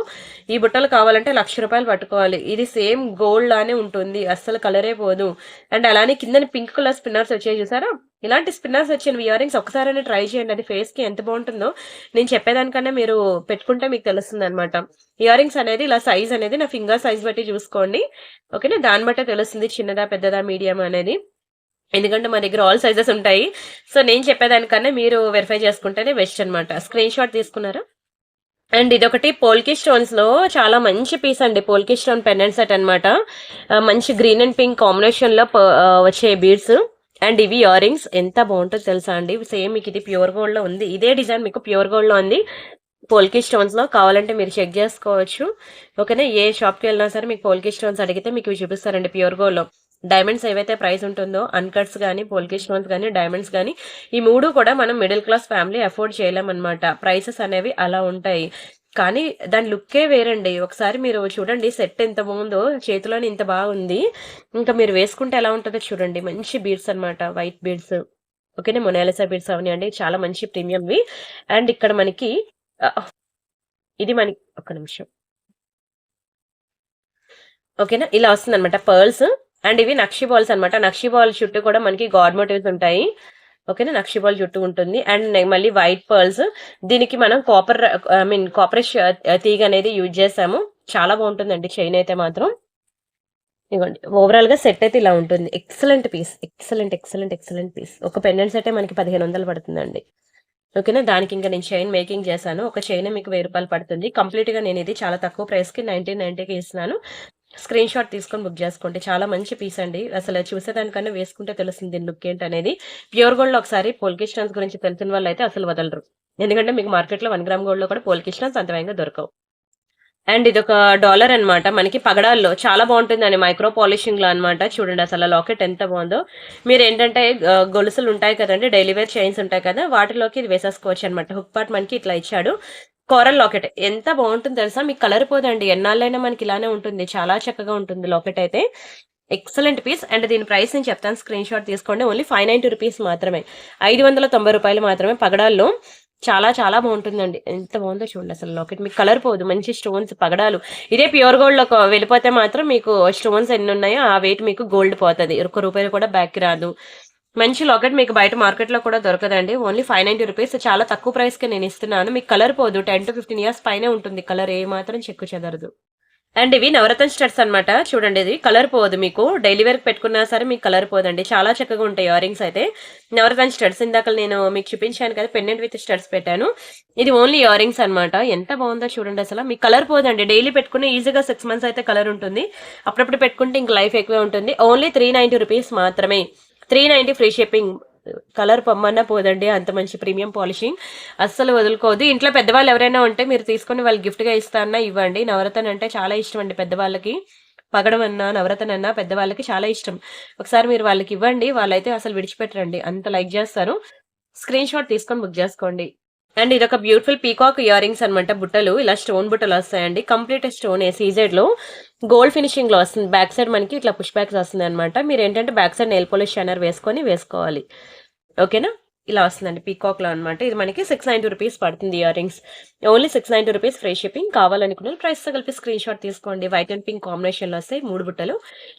ఈ బుట్టలు కావాలంటే 1,00,000 రూపాయలు పట్టుకోవాలి. ఇది సేమ్ గోల్డ్ లానే ఉంటుంది, అస్సలు కలరే పోదు. అండ్ అలానే కింద పింక్ కలర్ స్పిన్నర్స్ వచ్చాయి చూసారా, ఇలాంటి స్పిన్నర్స్ వచ్చిన ఇయర్ రింగ్స్ ఒకసారైనా ట్రై చేయండి. అది ఫేస్ కి ఎంత బాగుంటుందో నేను చెప్పేదానికన్నా మీరు పెట్టుకుంటే మీకు తెలుస్తుంది అనమాట. ఇయర్ రింగ్స్ అనేది ఇలా సైజ్ అనేది నా ఫింగర్ సైజ్ బట్టి చూసుకోండి. ఓకేనా, దాన్ని బట్టే తెలుస్తుంది చిన్నదా పెద్దదా మీడియం అనేది. ఎందుకంటే మా దగ్గర ఆల్ సైజెస్ ఉంటాయి. సో నేను చెప్పేదానికన్నా మీరు వెరిఫై చేసుకుంటేనే బెస్ట్ అనమాట. స్క్రీన్ షాట్ తీసుకున్నారా? అండ్ ఇదొకటి పోల్కి స్టోన్స్ లో చాలా మంచి పీస్ అండి. పోల్కి స్టోన్ పెండెంట్ సెట్ అనమాట. మంచి గ్రీన్ అండ్ పింక్ కాంబినేషన్ లో వచ్చే బీడ్స్. అండ్ ఇవి ఇయర్ రింగ్స్ ఎంత బాగుంటుందో తెలుసా అండి. సేమ్ మీకు ఇది ప్యూర్ గోల్డ్ లో ఉంది. ఇదే డిజైన్ మీకు ప్యూర్ గోల్డ్ లో ఉంది పోల్కి స్టోన్స్ లో. కావాలంటే మీరు చెక్ చేసుకోవచ్చు. ఓకేనా, ఏ షాప్ కి వెళ్ళినా సరే మీకు పోల్కి స్టోన్స్ అడిగితే మీకు ఇవి చూపిస్తారండి ప్యూర్ గోల్డ్ లో. డైమండ్స్ ఏవైతే ప్రైస్ ఉంటుందో అన్కట్స్ కానీ పోల్కి స్టోన్స్ కానీ డైమండ్స్ కానీ ఈ మూడు కూడా మనం మిడిల్ క్లాస్ ఫ్యామిలీ అఫోర్డ్ చేయలేమన్నమాట. ప్రైసెస్ అనేవి అలా ఉంటాయి. కానీ దాని లుక్కే వేరండి. ఒకసారి మీరు చూడండి, సెట్ ఎంత బాగుందో, చేతిలోని ఇంత బాగుంది. ఇంకా మీరు వేసుకుంటే ఎలా ఉంటుందో చూడండి. మంచి బీడ్స్ అనమాట, వైట్ బీడ్స్. ఓకేనా, మొనాలిసా బీడ్స్ అవనివ్వండి, చాలా మంచి ప్రీమియంవి. అండ్ ఇక్కడ మనకి ఇది మనకి ఒక్క నిమిషం. ఓకేనా, ఇలా వస్తుంది అనమాట పర్ల్స్. అండ్ ఇవి నక్షి బాల్స్ అనమాట. నక్షి బాల్ చుట్టూ కూడా మనకి గాడ్ మోటివ్స్ ఉంటాయి. ఓకేనా, నక్షి బాల్ చుట్టూ ఉంటుంది. అండ్ మళ్ళీ వైట్ పర్ల్స్. దీనికి మనం కాపర్ తీగ అనేది యూజ్ చేసాము. చాలా బాగుంటుందండి చైన్ అయితే మాత్రం. ఇవ్వండి, ఓవరాల్ గా సెట్ అయితే ఇలా ఉంటుంది. Excellent piece, excellent excellent excellent piece. ఒక పెండెంట్ సెట్ మనకి 1500 పడుతుందండి. ఓకేనా, దానికి ఇంకా నేను చైన్ మేకింగ్ చేశాను. ఒక చైన్ మీకు 1000 రూపాయలు పడుతుంది. కంప్లీట్ గా నేను ఇది చాలా తక్కువ ప్రైస్ కి 1990కి ఇస్తున్నాను. స్క్రీన్ షాట్ తీసుకొని బుక్ చేసుకోండి. చాలా మంచి పీస్ అండి. అసలు చూసేదానికన్నా వేసుకుంటే తెలుస్తుంది దీని లుక్ ఏంటనేది. ప్యూర్ గోల్డ్ లో ఒకసారి పోల్కి స్టోన్స్ గురించి తెలిసిన వాళ్ళు అయితే అసలు వదలరు. ఎందుకంటే మీకు మార్కెట్ లో 1 గ్రామ్ గోల్డ్ లో కూడా పోల్కి స్టోన్స్ అంత వేగంగా దొరకవు. అండ్ ఇది ఒక డాలర్ అనమాట. మనకి పగడాల్లో చాలా బాగుంటుందండి, మైక్రో పాలిషింగ్ లో అనమాట. చూడండి అసలు లాకెట్ ఎంత బాగుందో. మీరు ఏంటంటే గొలుసులు ఉంటాయి కదండి, డైలీ వేర్ చైన్స్ ఉంటాయి కదా, వాటిలోకి ఇది వేసేసుకోవచ్చు అనమాట. హుక్ పార్ట్ మనకి ఇట్లా ఇచ్చాడు. కోరల్ లాకెట్ ఎంత బాగుంటుంది తెలుసా, మీకు కలర్ పోదండి. ఎన్నాళ్ళైనా మనకి ఇలానే ఉంటుంది. చాలా చక్కగా ఉంటుంది లాకెట్ అయితే. Excellent piece. అండ్ దీని ప్రైస్ నేను చెప్తాను, స్క్రీన్ షాట్ తీసుకోండి. ఓన్లీ 590 రూపీస్ మాత్రమే, 590 రూపాయలు మాత్రమే పగడాల్లో. చాలా చాలా బాగుంటుందండి. ఎంత బాగుందో చూడండి అసలు లాకెట్. మీకు కలర్ పోదు, మంచి స్టోన్స్ పగడాలు. ఇదే ప్యూర్ గోల్డ్ లో వెళ్ళిపోతే మాత్రం మీకు స్టోన్స్ ఎన్ని ఉన్నాయో ఆ వెయిట్ మీకు గోల్డ్ పోతుంది. 1 రూపాయలు కూడా బ్యాక్ రాదు. మంచి లాకెట్ మీకు బయట మార్కెట్ లో కూడా దొరకదండి. Only 590 rupees. చాలా తక్కువ ప్రైస్ కి నేను ఇస్తున్నాను. మీకు కలర్ పోదు. 10 to 15 ఇయర్స్ పైనే ఉంటుంది కలర్, ఏ మాత్రం చెక్కు చెదరదు. అండ్ ఇవి నవరత్న స్టడ్స్ అనమాట. చూడండి, ఇది కలర్ పోదు. మీకు డైలీ వేర్ పెట్టుకున్నా సరే మీకు కలర్ పోదండి. చాలా చక్కగా ఉంటాయి ఇయర్ రింగ్స్ అయితే. నవరత్న స్టడ్స్ ఇందాక నేను మీకు చూపించాను కదా, పెండెంట్ విత్ స్టడ్స్ పెట్టాను. ఇది ఓన్లీ ఇయర్ రింగ్స్ అనమాట. ఎంత బాగుందో చూడండి అసలు. మీకు కలర్ పోదండి. డైలీ పెట్టుకుని ఈజీగా 6 months అయితే కలర్ ఉంటుంది. అప్పుడప్పుడు పెట్టుకుంటే ఇంక లైఫ్ ఎక్కువే ఉంటుంది. ఓన్లీ 390 రూపీస్ మాత్రమే. 390 ఫ్రీ షిప్పింగ్. కలర్ పొమ్మన్నా పోదండి, అంత మంచి ప్రీమియం పాలిషింగ్. అస్సలు వదులుకోవద్దు. ఇంట్లో పెద్దవాళ్ళు ఎవరైనా ఉంటే మీరు తీసుకొని వాళ్ళు గిఫ్ట్ గా ఇస్తారన్నా ఇవ్వండి. నవరత్న అంటే చాలా ఇష్టం అండి పెద్దవాళ్ళకి. పగడం అన్నా నవరత్న అన్నా పెద్దవాళ్ళకి చాలా ఇష్టం. ఒకసారి మీరు వాళ్ళకి ఇవ్వండి, వాళ్ళైతే అసలు విడిచిపెట్టరండి, అంత లైక్ చేస్తారు. స్క్రీన్ షాట్ తీసుకొని బుక్ చేసుకోండి. అండ్ ఇదొక బ్యూటిఫుల్ పీకాక్ ఇయర్ రింగ్స్ అనమాట. బుట్టలు ఇలా స్టోన్ బుట్టలు వస్తాయండి. కంప్లీట్ స్టోన్ సీజెడ్ లో గోల్డ్ ఫినిషింగ్ లో వస్తుంది. బ్యాక్ సైడ్ మనకి ఇట్లా పుష్ బ్యాక్స్ వస్తుంది అనమాట. మీరు ఏంటంటే back side nail polish shiner వేసుకోవాలి. ఓకేనా, ఇలా వస్తుందండి పీకాక్ లో అనమాట. ఇది మనకి 690 రూపీస్ పడుతుంది ear rings. Only 690 rupees free shipping. కావాలనుకున్న ప్రైస్ తో కలిపి స్క్రీన్ షాట్ తీసుకోండి. వైట్ అండ్ పింక్ కాంబినేషన్ లో వస్తాయి 3 బుట్టలు.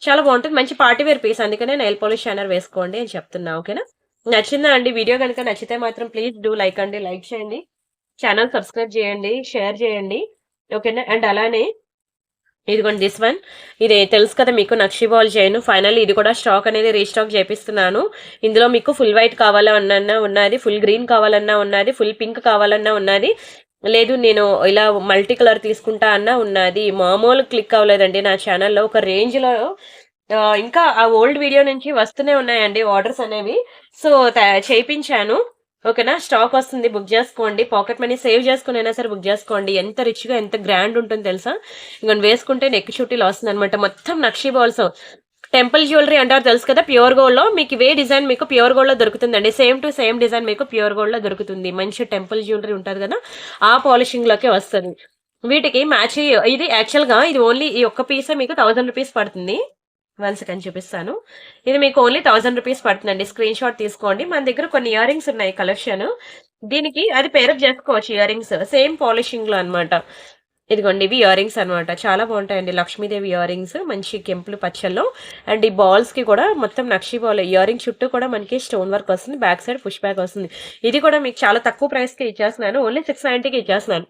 చాలా బాగుంటుంది, మంచి పార్టీ వేర్ పీస్. అందుకనే నెయిల్ పాలిష్ షైనర్ వేసుకోండి అని చెప్తున్నా. ఓకేనా, నచ్చిందా అండి వీడియో? కనుక నచ్చితే మాత్రం ప్లీజ్ డూ లైక్ అండి, లైక్ చేయండి, ఛానల్ సబ్స్క్రైబ్ చేయండి, షేర్ చేయండి. ఓకేనా, అండ్ అలానే ఇదిగోండి దిస్ వన్. ఇది తెలుసు కదా మీకు, నక్షి బాల్ చైన్. ఫైనల్ ఇది కూడా స్టాక్ అనేది రీస్టాక్ చేపిస్తున్నాను. ఇందులో మీకు ఫుల్ వైట్ కావాలన్నా ఉన్నది, ఫుల్ గ్రీన్ కావాలన్నా ఉన్నది, ఫుల్ పింక్ కావాలన్నా ఉన్నది. లేదు నేను ఇలా మల్టీ కలర్ తీసుకుంటా అన్నా ఉన్నది. మామూలు క్లిక్ అవ్వలేదండి నా ఛానల్లో. ఒక రేంజ్ లో ఇంకా ఆ ఓల్డ్ వీడియో నుంచి వస్తూనే ఉన్నాయండి ఆర్డర్స్ అనేవి. సో చేయించాను. ఓకేనా, స్టాక్ వస్తుంది, బుక్ చేసుకోండి. పాకెట్ మనీ సేవ్ చేసుకుని అయినా సరే బుక్ చేసుకోండి. ఎంత రిచ్ గా ఎంత గ్రాండ్ ఉంటుంది తెలుసా. ఇంకొన్ని వేసుకుంటే నెక్ చుట్టీలు వస్తుంది అనమాట. మొత్తం నక్షి బాల్స్. టెంపుల్ జ్యువెలరీ అంటారు తెలుసు కదా, ప్యూర్ గోల్డ్ లో మీకు ఇవే డిజైన్ మీకు ప్యూర్ గోల్డ్ లో దొరుకుతుందండి. సేమ్ టు సేమ్ డిజైన్ మీకు ప్యూర్ గోల్డ్ లో దొరుకుతుంది. మంచి టెంపుల్ జ్యువెలరీ ఉంటుంది కదా, ఆ పాలిషింగ్ లోకే వస్తుంది. వీటికి మ్యాచ్ ఇది యాక్చువల్ గా ఇది ఓన్లీ ఈ ఒక్క పీసే మీకు 1000 రూపీస్ పడుతుంది. 1 సెకండ్ చూపిస్తాను. ఇది మీకు ఓన్లీ 1000 రూపీస్ పడుతుందండి. స్క్రీన్ షాట్ తీసుకోండి. మన దగ్గర కొన్ని ఇయర్ రింగ్స్ ఉన్నాయి కలెక్షన్. దీనికి అది పేరప్ చేసుకోవచ్చు ఇయర్ రింగ్స్, సేమ్ పాలిషింగ్ లో అనమాట. ఇదిగోండి ఇవి ఇయర్ రింగ్స్ అనమాట. చాలా బాగుంటాయండి. లక్ష్మీదేవి ఇయర్ రింగ్స్ మంచి కెంపులు పచ్చల్లో. అండ్ ఈ బాల్స్ కి కూడా మొత్తం నక్షి బాల్ ఇయర్ రింగ్ చుట్టూ కూడా మనకి స్టోన్ వర్క్ వస్తుంది. బ్యాక్ సైడ్ పుష్ బ్యాక్ వస్తుంది. ఇది కూడా మీకు చాలా తక్కువ ప్రైస్ కి ఇచ్చేస్తున్నాను. ఓన్లీ 690కి ఇచ్చేస్తున్నాను.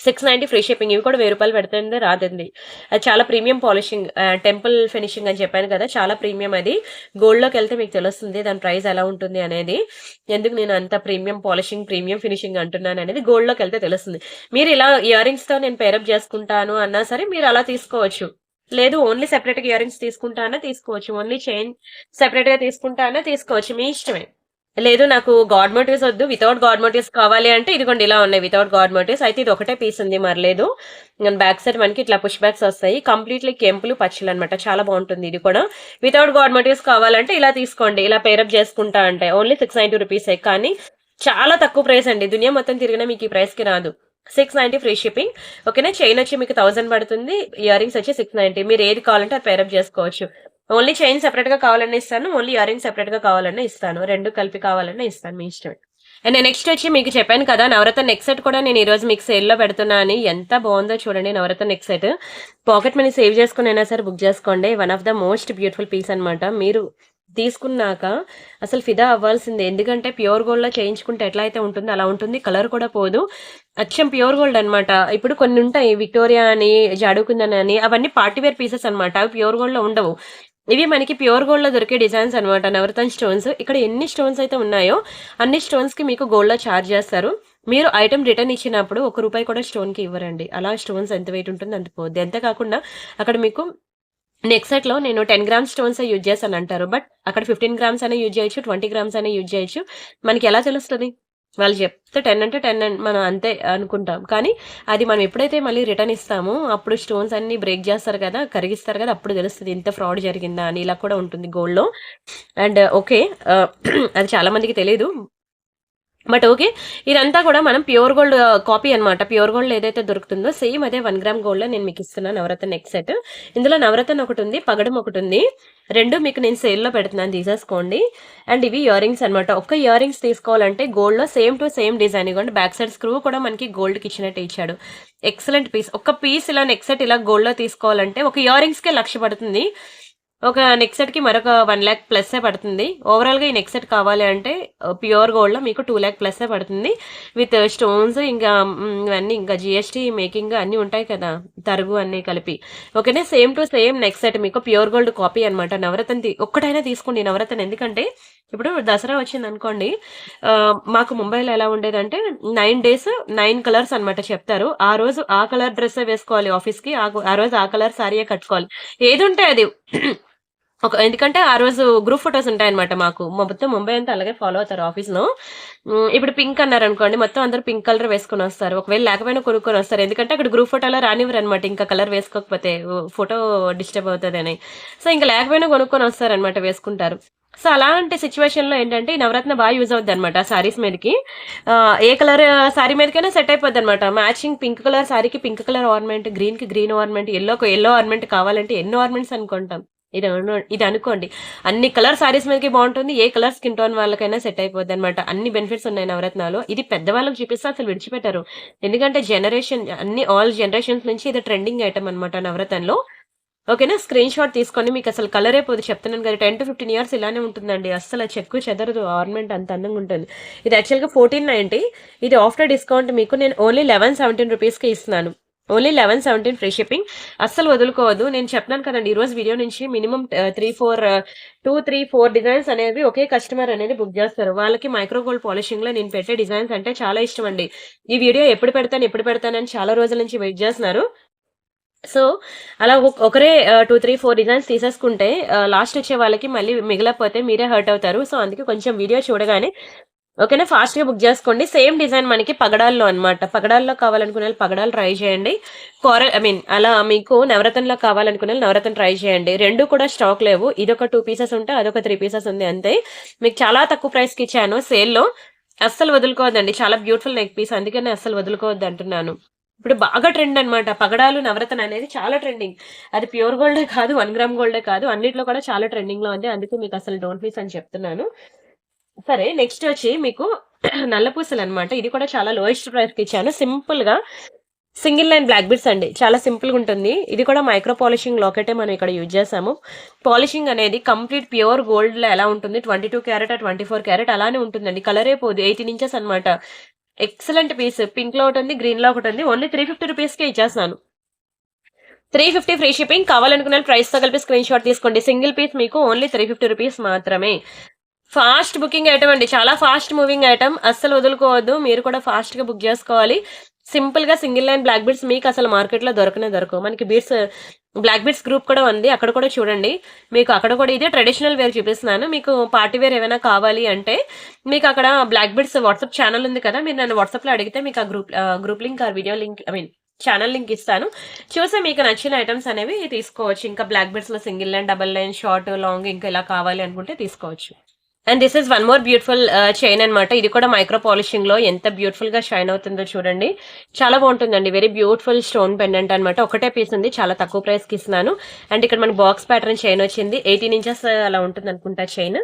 690 ఫ్రీ షిప్పింగ్. ఇవి కూడా 1000 రూపాయలు పెడుతుంది రాదండి. అది చాలా ప్రీమియం పాలిషింగ్, టెంపుల్ ఫినిషింగ్ అని చెప్పాను కదా, చాలా ప్రీమియం అది. గోల్డ్ లోకి వెళ్తే మీకు తెలుస్తుంది దాని ప్రైస్ ఎలా ఉంటుంది అనేది. ఎందుకు నేను అంత ప్రీమియం పాలిషింగ్ ప్రీమియం ఫినిషింగ్ అంటున్నాను అనేది గోల్డ్ లోకి వెళ్తే తెలుస్తుంది. మీరు ఇలా ఇయర్ రింగ్స్ తో నేను పేరప్ చేసుకుంటాను అన్నా సరే మీరు అలా తీసుకోవచ్చు. లేదు ఓన్లీ సెపరేట్ గా ఇయర్ రింగ్స్ తీసుకుంటానా తీసుకోవచ్చు. ఓన్లీ చైన్ సెపరేట్ గా తీసుకుంటానా తీసుకోవచ్చు. మీ ఇష్టమే. లేదు నాకు గాడ్ మోటివ్స్ వద్దు, వితౌట్ గాడ్ మోటివ్స్ కావాలి అంటే ఇదిగోండి ఇలా ఉన్నాయి వితౌట్ గాడ్ మోటివ్స్. అయితే ఇది ఒకటే పీస్ ఉంది, మరలేదు. బ్యాక్ సైడ్ మనకి ఇట్లా పుష్ బ్యాక్స్ వస్తాయి. కంప్లీట్లీ కెంపులు పచ్చలు అనమాట. చాలా బాగుంటుంది ఇది కూడా. వితౌట్ గాడ్ మోటివ్స్ కావాలంటే ఇలా తీసుకోండి. ఇలా పేరప్ చేసుకుంటా అంటే ఓన్లీ 690 రూపీసే. కానీ చాలా తక్కువ ప్రైస్ అండి. దునియా మొత్తం తిరిగినా మీకు ఈ ప్రైస్ కి రాదు. 690 ఫ్రీ షిప్పింగ్. ఓకేనా. చైన్ వచ్చి మీకు 1000 పడుతుంది. ఇయర్ రింగ్స్ వచ్చి 690. మీరు ఏది కావాలంటే అది పేరప్ చేసుకోవచ్చు. ఓన్లీ చైన్ సెపరేట్ గా కావాలన్నా ఇస్తాను, ఓన్లీ ఇయర్ రింగ్ సెపరేట్ గా కావాలన్నా ఇస్తాను. రెండు కలిపి కావాలన్నా ఇస్తాను, మీ ఇష్టం. అండ్ నెక్స్ట్ వచ్చి మీకు చెప్పాను కదా నవరత్న నెక్ సెట్ కూడా నేను ఈ రోజు మీకు సేల్ లో పెడుతున్నా అని. ఎంత బాగుందో చూడండి నవరత్న neck set. Pocket money save చేసుకుని అయినా సరే బుక్ చేసుకోండి. One of the most beautiful piece అనమాట. మీరు తీసుకున్నాక అసలు ఫిదా అవ్వాల్సిందే. ఎందుకంటే ప్యూర్ గోల్డ్ లో చేయించుకుంటే ఎట్లా అయితే ఉంటుందో అలా ఉంటుంది. కలర్ కూడా పోదు. అచ్చం ప్యూర్ గోల్డ్ అనమాట. ఇప్పుడు కొన్ని ఉంటాయి విక్టోరియా అని, జాడుకుందని అని, అవన్నీ పార్టీవేర్ పీసెస్ అనమాట. అవి ప్యూర్ గోల్డ్ లో ఉండవు. ఇవి మనకి ప్యూర్ గోల్డ్ లో దొరికే డిజైన్స్ అనమాట. నవరత్న స్టోన్స్. ఇక్కడ ఎన్ని స్టోన్స్ అయితే ఉన్నాయో అన్ని స్టోన్స్ కి మీకు గోల్డ్ లో ఛార్జ్ చేస్తారు. మీరు ఐటమ్ రిటర్న్ ఇచ్చినప్పుడు 1 రూపాయి కూడా స్టోన్ కి ఇవ్వరండి. అలా స్టోన్స్ ఎంత వెయిట్ ఉంటుంది అంత పోద్ది. అంతే కాకుండా అక్కడ మీకు నెక్ సెట్ లో నేను 10 గ్రామ్స్ స్టోన్స్ యూజ్ చేశాను అంటారు. బట్ అక్కడ 15 గ్రామ్స్ అనే యూజ్ చేయొచ్చు, 20 గ్రామ్స్ అనే యూజ్ చేయొచ్చు. మనకి ఎలా తెలుస్తుంది? వాళ్ళు చెప్తే 10 అంటే 10 మనం అంతే అనుకుంటాం. కానీ అది మనం ఎప్పుడైతే మళ్ళీ రిటర్న్ ఇస్తామో అప్పుడు స్టోన్స్ అన్ని బ్రేక్ చేస్తారు కదా, కరిగిస్తారు కదా, అప్పుడు తెలుస్తుంది ఇంత ఫ్రాడ్ జరిగిందా అని. ఇలా కూడా ఉంటుంది గోల్డ్ లో. అండ్ ఓకే, అది చాలా మందికి తెలియదు. బట్ ఓకే, ఇదంతా కూడా మనం ప్యూర్ గోల్డ్ కాపీ అనమాట. ప్యూర్ గోల్డ్ ఏదైతే దొరుకుతుందో సేమ్ అదే 1 గ్రామ్ గోల్డ్ లో నేను మీకు ఇస్తున్నాను నవరత్న నెక్ సెట్. ఇందులో నవరత్న ఒకటి ఉంది, పగడం ఒకటి ఉంది. రెండు మీకు నేను సేల్ లో పెడుతున్నాను, తీసేసుకోండి. అండ్ ఇవి ఇయర్ రింగ్స్ అనమాట. ఒక్క ఇయర్ రింగ్స్ తీసుకోవాలంటే గోల్డ్ లో సేమ్ టు సేమ్ డిజైన్. ఇవ్వండి బ్యాక్ సైడ్ స్క్రూ కూడా మనకి గోల్డ్ కి ఇచ్చినట్టు ఇచ్చాడు. Excellent piece. ఒక పీస్ ఇలా నెక్ సెట్ ఇలా గోల్డ్ లో తీసుకోవాలంటే ఒక ఇయర్ రింగ్స్ కే 1,00,000 పడుతుంది. ఒక నెక్ సెట్ కి మరొక 1 lakh ప్లస్ పడుతుంది. ఓవరాల్ గా ఈ నెక్ సెట్ కావాలి అంటే ప్యూర్ గోల్డ్ లో మీకు 2 lakh ప్లస్ పడుతుంది. విత్ స్టోన్స్ ఇంకా ఇవన్నీ ఇంకా జిఎస్టీ మేకింగ్ అన్ని ఉంటాయి కదా, తరుగు అన్ని కలిపి. ఓకేనా. Same to same neck set మీకు ప్యూర్ గోల్డ్ కాపీ అనమాట. నవరత్న ఒక్కటైనా తీసుకోండి నవరత్న. ఎందుకంటే ఇప్పుడు దసరా వచ్చింది అనుకోండి, మాకు ముంబైలో ఎలా ఉండేదంటే 9 days 9 కలర్స్ అనమాట చెప్తారు. ఆ రోజు ఆ కలర్ డ్రెస్ వేసుకోవాలి ఆఫీస్ కి, ఆ రోజు ఆ కలర్ సారీయే కట్టుకోవాలి. ఏది ఉంటే అది. ఎందుకంటే ఆ రోజు గ్రూప్ ఫొటోస్ ఉంటాయన్నమాట. మాకు మొత్తం ముంబై అంతా అలాగే ఫాలో అవుతారు ఆఫీస్ లో. ఇప్పుడు పింక్ అన్నారు అనుకోండి, మొత్తం అందరూ పింక్ కలర్ వేసుకొని వస్తారు. ఒకవేళ లేకపోయినా కొనుక్కొని వస్తారు. ఎందుకంటే అక్కడ గ్రూప్ ఫోటోలో రానివ్వరు అనమాట, ఇంకా కలర్ వేసుకోకపోతే ఫోటో డిస్టర్బ్ అవుతుంది అని. సో ఇంకా లేకపోయినా కొనుక్కొని వస్తారనమాట, వేసుకుంటారు. సో అలాంటి సిచ్యువేషన్ లో ఏంటంటే ఈ నవరత్న బాగా యూజ్ అవుద్ది అనమాట సారీస్ మీదకి. ఏ కలర్ సారీ మీదకైనా సెట్ అయిపోద్ది అనమాట. మ్యాచింగ్ పింక్ కలర్ సారీకి పింక్ కలర్ ఆర్నమెంట్, గ్రీన్ కి గ్రీన్ ఆర్నమెంట్, ఎల్లో ఆర్నమెంట్ కావాలంటే ఎన్నో ఆర్నమెంట్స్ అనుకుంటాం. ఇది అనుకోండి, అన్ని కలర్ సారీస్ మీదకి బాగుంటుంది. ఏ కలర్ స్కిన్ టోన్ వాళ్ళకైనా సెట్ అయిపోద్ది అనమాట. అన్ని బెనిఫిట్స్ ఉన్నాయి నవరత్నాలు. ఇది పెద్దవాళ్ళకి చూపిస్తే అసలు విడిచిపెట్టారు. ఎందుకంటే జనరేషన్ ఆల్ జనరేషన్స్ నుంచి ఇది ట్రెండింగ్ ఐటమ్ అనమాట నవరత్నంలో. ఓకేనా. స్క్రీన్ షాట్ తీసుకొని మీకు అసలు కలరే పోదు చెప్తున్నాను కదా. 10 to 15 years ఇలానే ఉంటుందండి. అసలు చెక్కు చెదరదు. ఆర్నమెంట్ అంత అందంగా ఉంటుంది. ఇది యాక్చువల్గా 1490. ఇది ఆఫ్టర్ డిస్కౌంట్ మీకు నేను ఓన్లీ 1117 రూపీస్కి ఇస్తున్నాను. Only 1117 free shipping. అస్సలు వదులుకోవద్దు. నేను చెప్తాను కదండి, ఈ రోజు వీడియో నుంచి మినిమం 2-3-4 డిజైన్స్ అనేవి ఒకే కస్టమర్ అనేది బుక్ చేస్తారు. వాళ్ళకి మైక్రో గోల్డ్ పాలిషింగ్ లో నేను పెట్టే డిజైన్స్ అంటే చాలా ఇష్టం అండి. ఈ వీడియో ఎప్పుడు పెడతానని చాలా రోజుల నుంచి వెయిట్ చేస్తున్నారు. సో అలా ఒకరే 2-3-4 డిజైన్స్ తీసేసుకుంటే లాస్ట్ వచ్చే వాళ్ళకి మళ్ళీ మిగిలిపోతే మీరే హర్ట్ అవుతారు. సో అందుకే కొంచెం వీడియో చూడగానే ఓకేనా ఫాస్ట్ గా బుక్ చేసుకోండి. సేమ్ డిజైన్ మనకి పగడాల్లో అనమాట. పగడాల్లో కావాలనుకునే వాళ్ళు పగడాలు ట్రై చేయండి. అలా మీకు నవరత్నంలో కావాలనుకునే వాళ్ళు నవరత్న ట్రై చేయండి. రెండు కూడా స్టాక్ లేవు. ఇదొక 2 pieces ఉంటే అదొక 3 pieces ఉంది అంతే. మీకు చాలా తక్కువ ప్రైస్ కి ఇచ్చాను సేల్లో. అస్సలు వదులుకోవద్దండి. చాలా బ్యూటిఫుల్ నెక్ పీస్, అందుకనే అస్సలు వదులుకోవద్దు అంటున్నాను. ఇప్పుడు బాగా ట్రెండ్ అనమాట పగడాలు నవరత్న అనేది. చాలా ట్రెండింగ్. అది ప్యూర్ గోల్డే కాదు, 1 గ్రామ్ గోల్డే కాదు, అన్నిట్లో కూడా చాలా ట్రెండింగ్ లో ఉంది. అందుకే మీకు అసలు డోంట్ మిస్ అని చెప్తున్నాను. సరే నెక్స్ట్ వచ్చి మీకు నల్ల పూసలు అనమాట. ఇది కూడా చాలా లోయెస్ట్ ప్రైస్ కి ఇచ్చాను. సింపుల్ గా సింగిల్ లైన్ బ్లాక్ బిట్స్ అండి, చాలా సింపుల్ గా ఉంటుంది. ఇది కూడా మైక్రో పాలిషింగ్ లాకెటే మనం ఇక్కడ యూజ్ చేసాము. పాలిషింగ్ అనేది కంప్లీట్ ప్యూర్ గోల్డ్ లో ఎలా ఉంటుంది, 22 క్యారెట్ 24 క్యారెట్ అలానే ఉంటుందండి, కలరే పోదు. 18 ఇంచెస్ అనమాట. Excellent piece. పింక్ లో ఒకటి ఉంది, గ్రీన్ లో ఒకటి ఉంది. ఓన్లీ 350 రూపీస్ కే ఇచ్చేస్తాను. 350 ఫ్రీ షిప్పింగ్. కావాలనుకున్న ప్రైస్ తో కలిపి స్క్రీన్ షాట్ తీసుకోండి. సింగిల్ పీస్ మీకు ఓన్లీ 350 రూపీస్ మాత్రమే. ఫాస్ట్ బుకింగ్ ఐటమ్ అండి, చాలా ఫాస్ట్ మూవింగ్ ఐటమ్, అస్సలు వదులుకోవద్దు. మీరు కూడా ఫాస్ట్ గా బుక్ చేసుకోవాలి. సింపుల్ గా సింగిల్ లైన్ బ్లాక్ బీడ్స్ మీకు అసలు మార్కెట్ లో దొరకవు. మనకి బీడ్స్ బ్లాక్ బీడ్స్ గ్రూప్ కూడా ఉంది, అక్కడ కూడా చూడండి. మీకు అక్కడ కూడా ఇదే ట్రెడిషనల్ వేర్ చూపిస్తున్నాను. మీకు పార్టీ వేర్ ఏమైనా కావాలి అంటే మీకు అక్కడ బ్లాక్ బీడ్స్ వాట్సాప్ ఛానల్ ఉంది కదా, మీరు నన్ను వాట్సాప్ లో అడిగితే మీకు ఆ గ్రూప్ లింక్, ఆ వీడియో లింక్, ఛానల్ లింక్ ఇస్తాను. చూసి మీకు నచ్చిన ఐటమ్స్ అనేవి తీసుకోవచ్చు. ఇంకా బ్లాక్ బీడ్స్ లో single line, double line, short, long ఇంకా ఇలా కావాలి అనుకుంటే తీసుకోవచ్చు. And this is one more beautiful chain అనమాట. ఇది కూడా మైక్రో పాలిషింగ్ లో ఎంత బ్యూటిఫుల్ గా షైన్ అవుతుందో చూడండి. చాలా బాగుంటుందండి. వెరీ బ్యూటిఫుల్ స్టోన్ పెండెంట్ అనమాట. ఒకటే పీస్ ఉంది, చాలా తక్కువ ప్రైస్ కి ఇస్తున్నాను. అండ్ ఇక్కడ మనకి బాక్స్ ప్యాటర్న్ చైన్ వచ్చింది. 18 ఇంచెస్ అలా ఉంటుంది అనుకుంటా చైన్.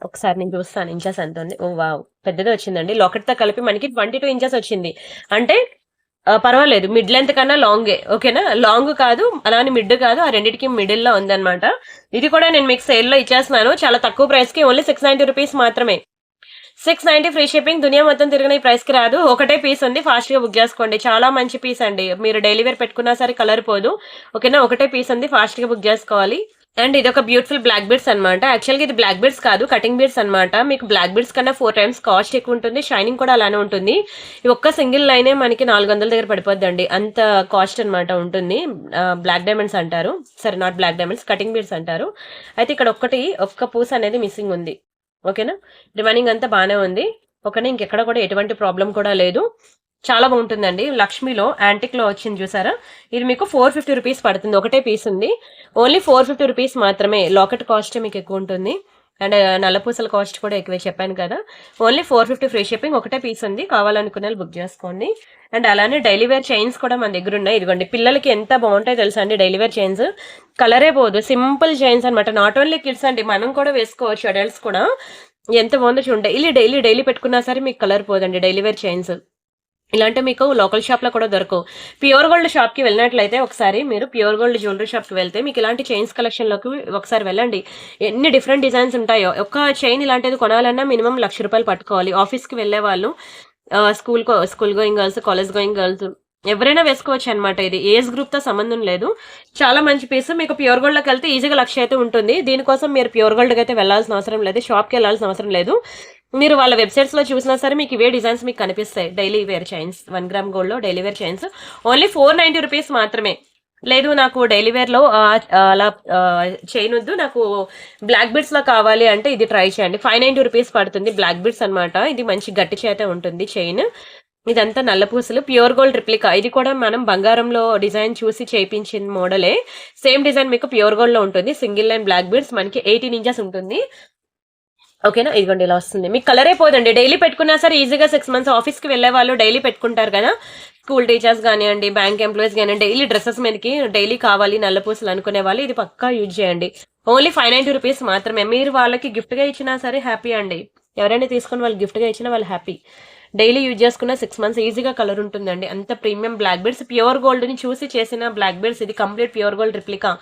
ఒకసారి నేను చూస్తాను ఇంచెస్ ఎంత ఉంది. ఓ వావ్, పెద్దదే వచ్చిందండి. లాకెట్ తో కలిపి మనకి 22 ఇంచెస్ వచ్చింది. అంటే పర్వాలేదు, మిడ్ లెంత్ కన్నా లాంగే. ఓకేనా, లాంగ్ కాదు అలానే మిడ్ కాదు, ఆ రెండింటికి మిడిల్ లో ఉందన్నమాట. ఇది కూడా నేను మీకు సేల్ లో ఇచ్చేస్తున్నాను చాలా తక్కువ ప్రైస్ కి. ఓన్లీ 690 రూపీస్ మాత్రమే. 690 ఫ్రీ షిప్పింగ్. దునియా మొత్తం తిరిగిన ఈ ప్రైస్ కి రాదు. ఒకటే పీస్ ఉంది, ఫాస్ట్ గా బుక్ చేసుకోండి. చాలా మంచి పీస్ అండి, మీరు డైలీ వేర్ పెట్టుకున్నా సరే కలర్ పోదు. ఓకేనా, ఒకటే పీస్ ఉంది, ఫాస్ట్ గా బుక్ చేసుకోవాలి. అండ్ ఇది ఒక బ్యూటిఫుల్ బ్లాక్ బీడ్స్ అనమాట. యాక్చువల్ గా ఇది బ్లాక్ బీడ్స్ కాదు, కటింగ్ బీడ్స్ అనమాట. మీకు బ్లాక్ బీడ్స్ కన్నా 4 times కాస్ట్ ఎక్కువ ఉంటుంది, షైనింగ్ కూడా అలానే ఉంటుంది. ఈ ఒక్క సింగిల్ లైనే మనకి 400 దగ్గర పడిపోద్దండి, అంత కాస్ట్ అనమాట ఉంటుంది. బ్లాక్ డైమండ్స్ అంటారు, సరే not black diamonds, cutting beads అంటారు. అయితే ఇక్కడ ఒక్క పూస అనేది మిస్సింగ్ ఉంది. ఓకేనా, రిమైనింగ్ అంతా బాగానే ఉంది. ఓకేనా, ఇంకెక్కడ కూడా ఎటువంటి ప్రాబ్లం కూడా లేదు. చాలా బాగుంటుందండి. లక్ష్మిలో యాంటిక్ లో వచ్చింది చూసారా, ఇది మీకు 450 రూపీస్ పడుతుంది. ఒకటే పీస్ ఉంది, ఓన్లీ 450 రూపీస్ మాత్రమే. లాకెట్ కాస్ట్ మీకు ఎక్కువ ఉంటుంది, అండ్ నల్లపూసల కాస్ట్ కూడా ఎక్కువే చెప్పాను కదా. Only 450 free shipping. ఒకటే పీస్ ఉంది, కావాలనుకునే బుక్ చేసుకోండి. అండ్ అలానే డైలీ వేర్ చైన్స్ కూడా మన దగ్గర ఉన్నాయి. ఇదిగోండి, పిల్లలకి ఎంత బాగుంటాయి తెలుసా అండి డైలీ వేర్ చైన్స్, కలరే పోదు. సింపుల్ చైన్స్ అనమాట. నాట్ ఓన్లీ కిడ్స్ అండి, మనం కూడా వేసుకోవచ్చు, అడల్ట్స్ కూడా. ఎంత బాగుందో చూడండి. డైలీ పెట్టుకున్నా సరే మీకు కలర్ పోదండి డైలీ వేర్ చైన్స్. ఇలాంటి మీకు లోకల్ షాప్ లో కూడా దొరకవు. ప్యూర్ గోల్డ్ షాప్ కి వెళ్ళినట్లయితే ఒకసారి మీరు ప్యూర్ గోల్డ్ జ్యువెలరీ షాప్ కి వెళ్తే మీకు ఇలాంటి చైన్స్ కలెక్షన్ లోకి ఒకసారి వెళ్ళండి. ఎన్ని డిఫరెంట్ డిజైన్స్ ఉంటాయో. ఒక చైన్ ఇలాంటిది కొనాలన్నా మినిమం 1,00,000 రూపాయలు పట్టుకోవాలి. ఆఫీస్ కి వెళ్లే వాళ్ళు, school going girls, college going girls ఎవరైనా వేసుకోవచ్చు అనమాట. ఇది ఏజ్ గ్రూప్ తో సంబంధం లేదు. చాలా మంచి పీస్. మీకు ప్యూర్ గోల్డ్ లోకి వెళ్తే ఈజీగా 1,00,000 అయితే ఉంటుంది. దీనికోసం మీరు ప్యూర్ గోల్డ్ అయితే వెళ్లాల్సిన అవసరం లేదు, షాప్ కి వెళ్లాల్సిన అవసరం లేదు. మీరు వాళ్ళ వెబ్సైట్స్ లో చూసినా సరే మీకు ఇవే డిజైన్స్ మీకు కనిపిస్తాయి. Daily wear chains, 1 gram gold లో daily wear chains only 490 rupees మాత్రమే. లేదు నాకు డైలీ వేర్ లో అలా చైన్ వద్దు, నాకు బ్లాక్ బిడ్స్ లో కావాలి అంటే ఇది ట్రై చేయండి. 590 రూపీస్ పడుతుంది. బ్లాక్ బిడ్స్ అనమాట. ఇది మంచి గట్టి చేత ఉంటుంది చైన్. ఇదంతా నల్లపూసలు, ప్యూర్ గోల్డ్ రిప్లికా. ఇది కూడా మనం బంగారంలో డిజైన్ చూసి చేయించిన మోడలే. సేమ్ డిజైన్ మీకు ప్యూర్ గోల్డ్ లో ఉంటుంది. సింగిల్ లైన్ బ్లాక్ బిడ్స్, మనకి 18 ఇంచెస్ ఉంటుంది. ఓకేనా, ఇదిగోండి ఇలా వస్తుంది. మీకు కలరే పోదండి. డైలీ పెట్టుకున్నా సరే ఈజీగా 6 months. ఆఫీస్ కి వెళ్లే వాళ్ళు డైలీ పెట్టుకుంటారు కదా, స్కూల్ టీచర్స్ కానివ్వండి, బ్యాంక్ ఎంప్లాయీస్ కానివ్వండి, డైలీ డ్రెస్సెస్ మీదకి డైలీ కావాలి నల్లపూసలు అనుకునే వాళ్ళు ఇది పక్కా యూజ్ చేయండి. ఓన్లీ 590 రూపీస్ మాత్రమే. మీరు వాళ్ళకి గిఫ్ట్ గా ఇచ్చినా సరే హ్యాపీ అండి. ఎవరైనా తీసుకుని వాళ్ళు గిఫ్ట్ గా ఇచ్చినా వాళ్ళు హ్యాపీ. డైలీ యూజ్ చేసుకున్న 6 months ఈజీగా కలర్ ఉంటుందండి. అంత premium black beads, pure gold ని చూసి చేసిన బ్లాక్ బీడ్స్. ఇది కంప్లీట్ ప్యూర్ గోల్డ్ రిప్లికా.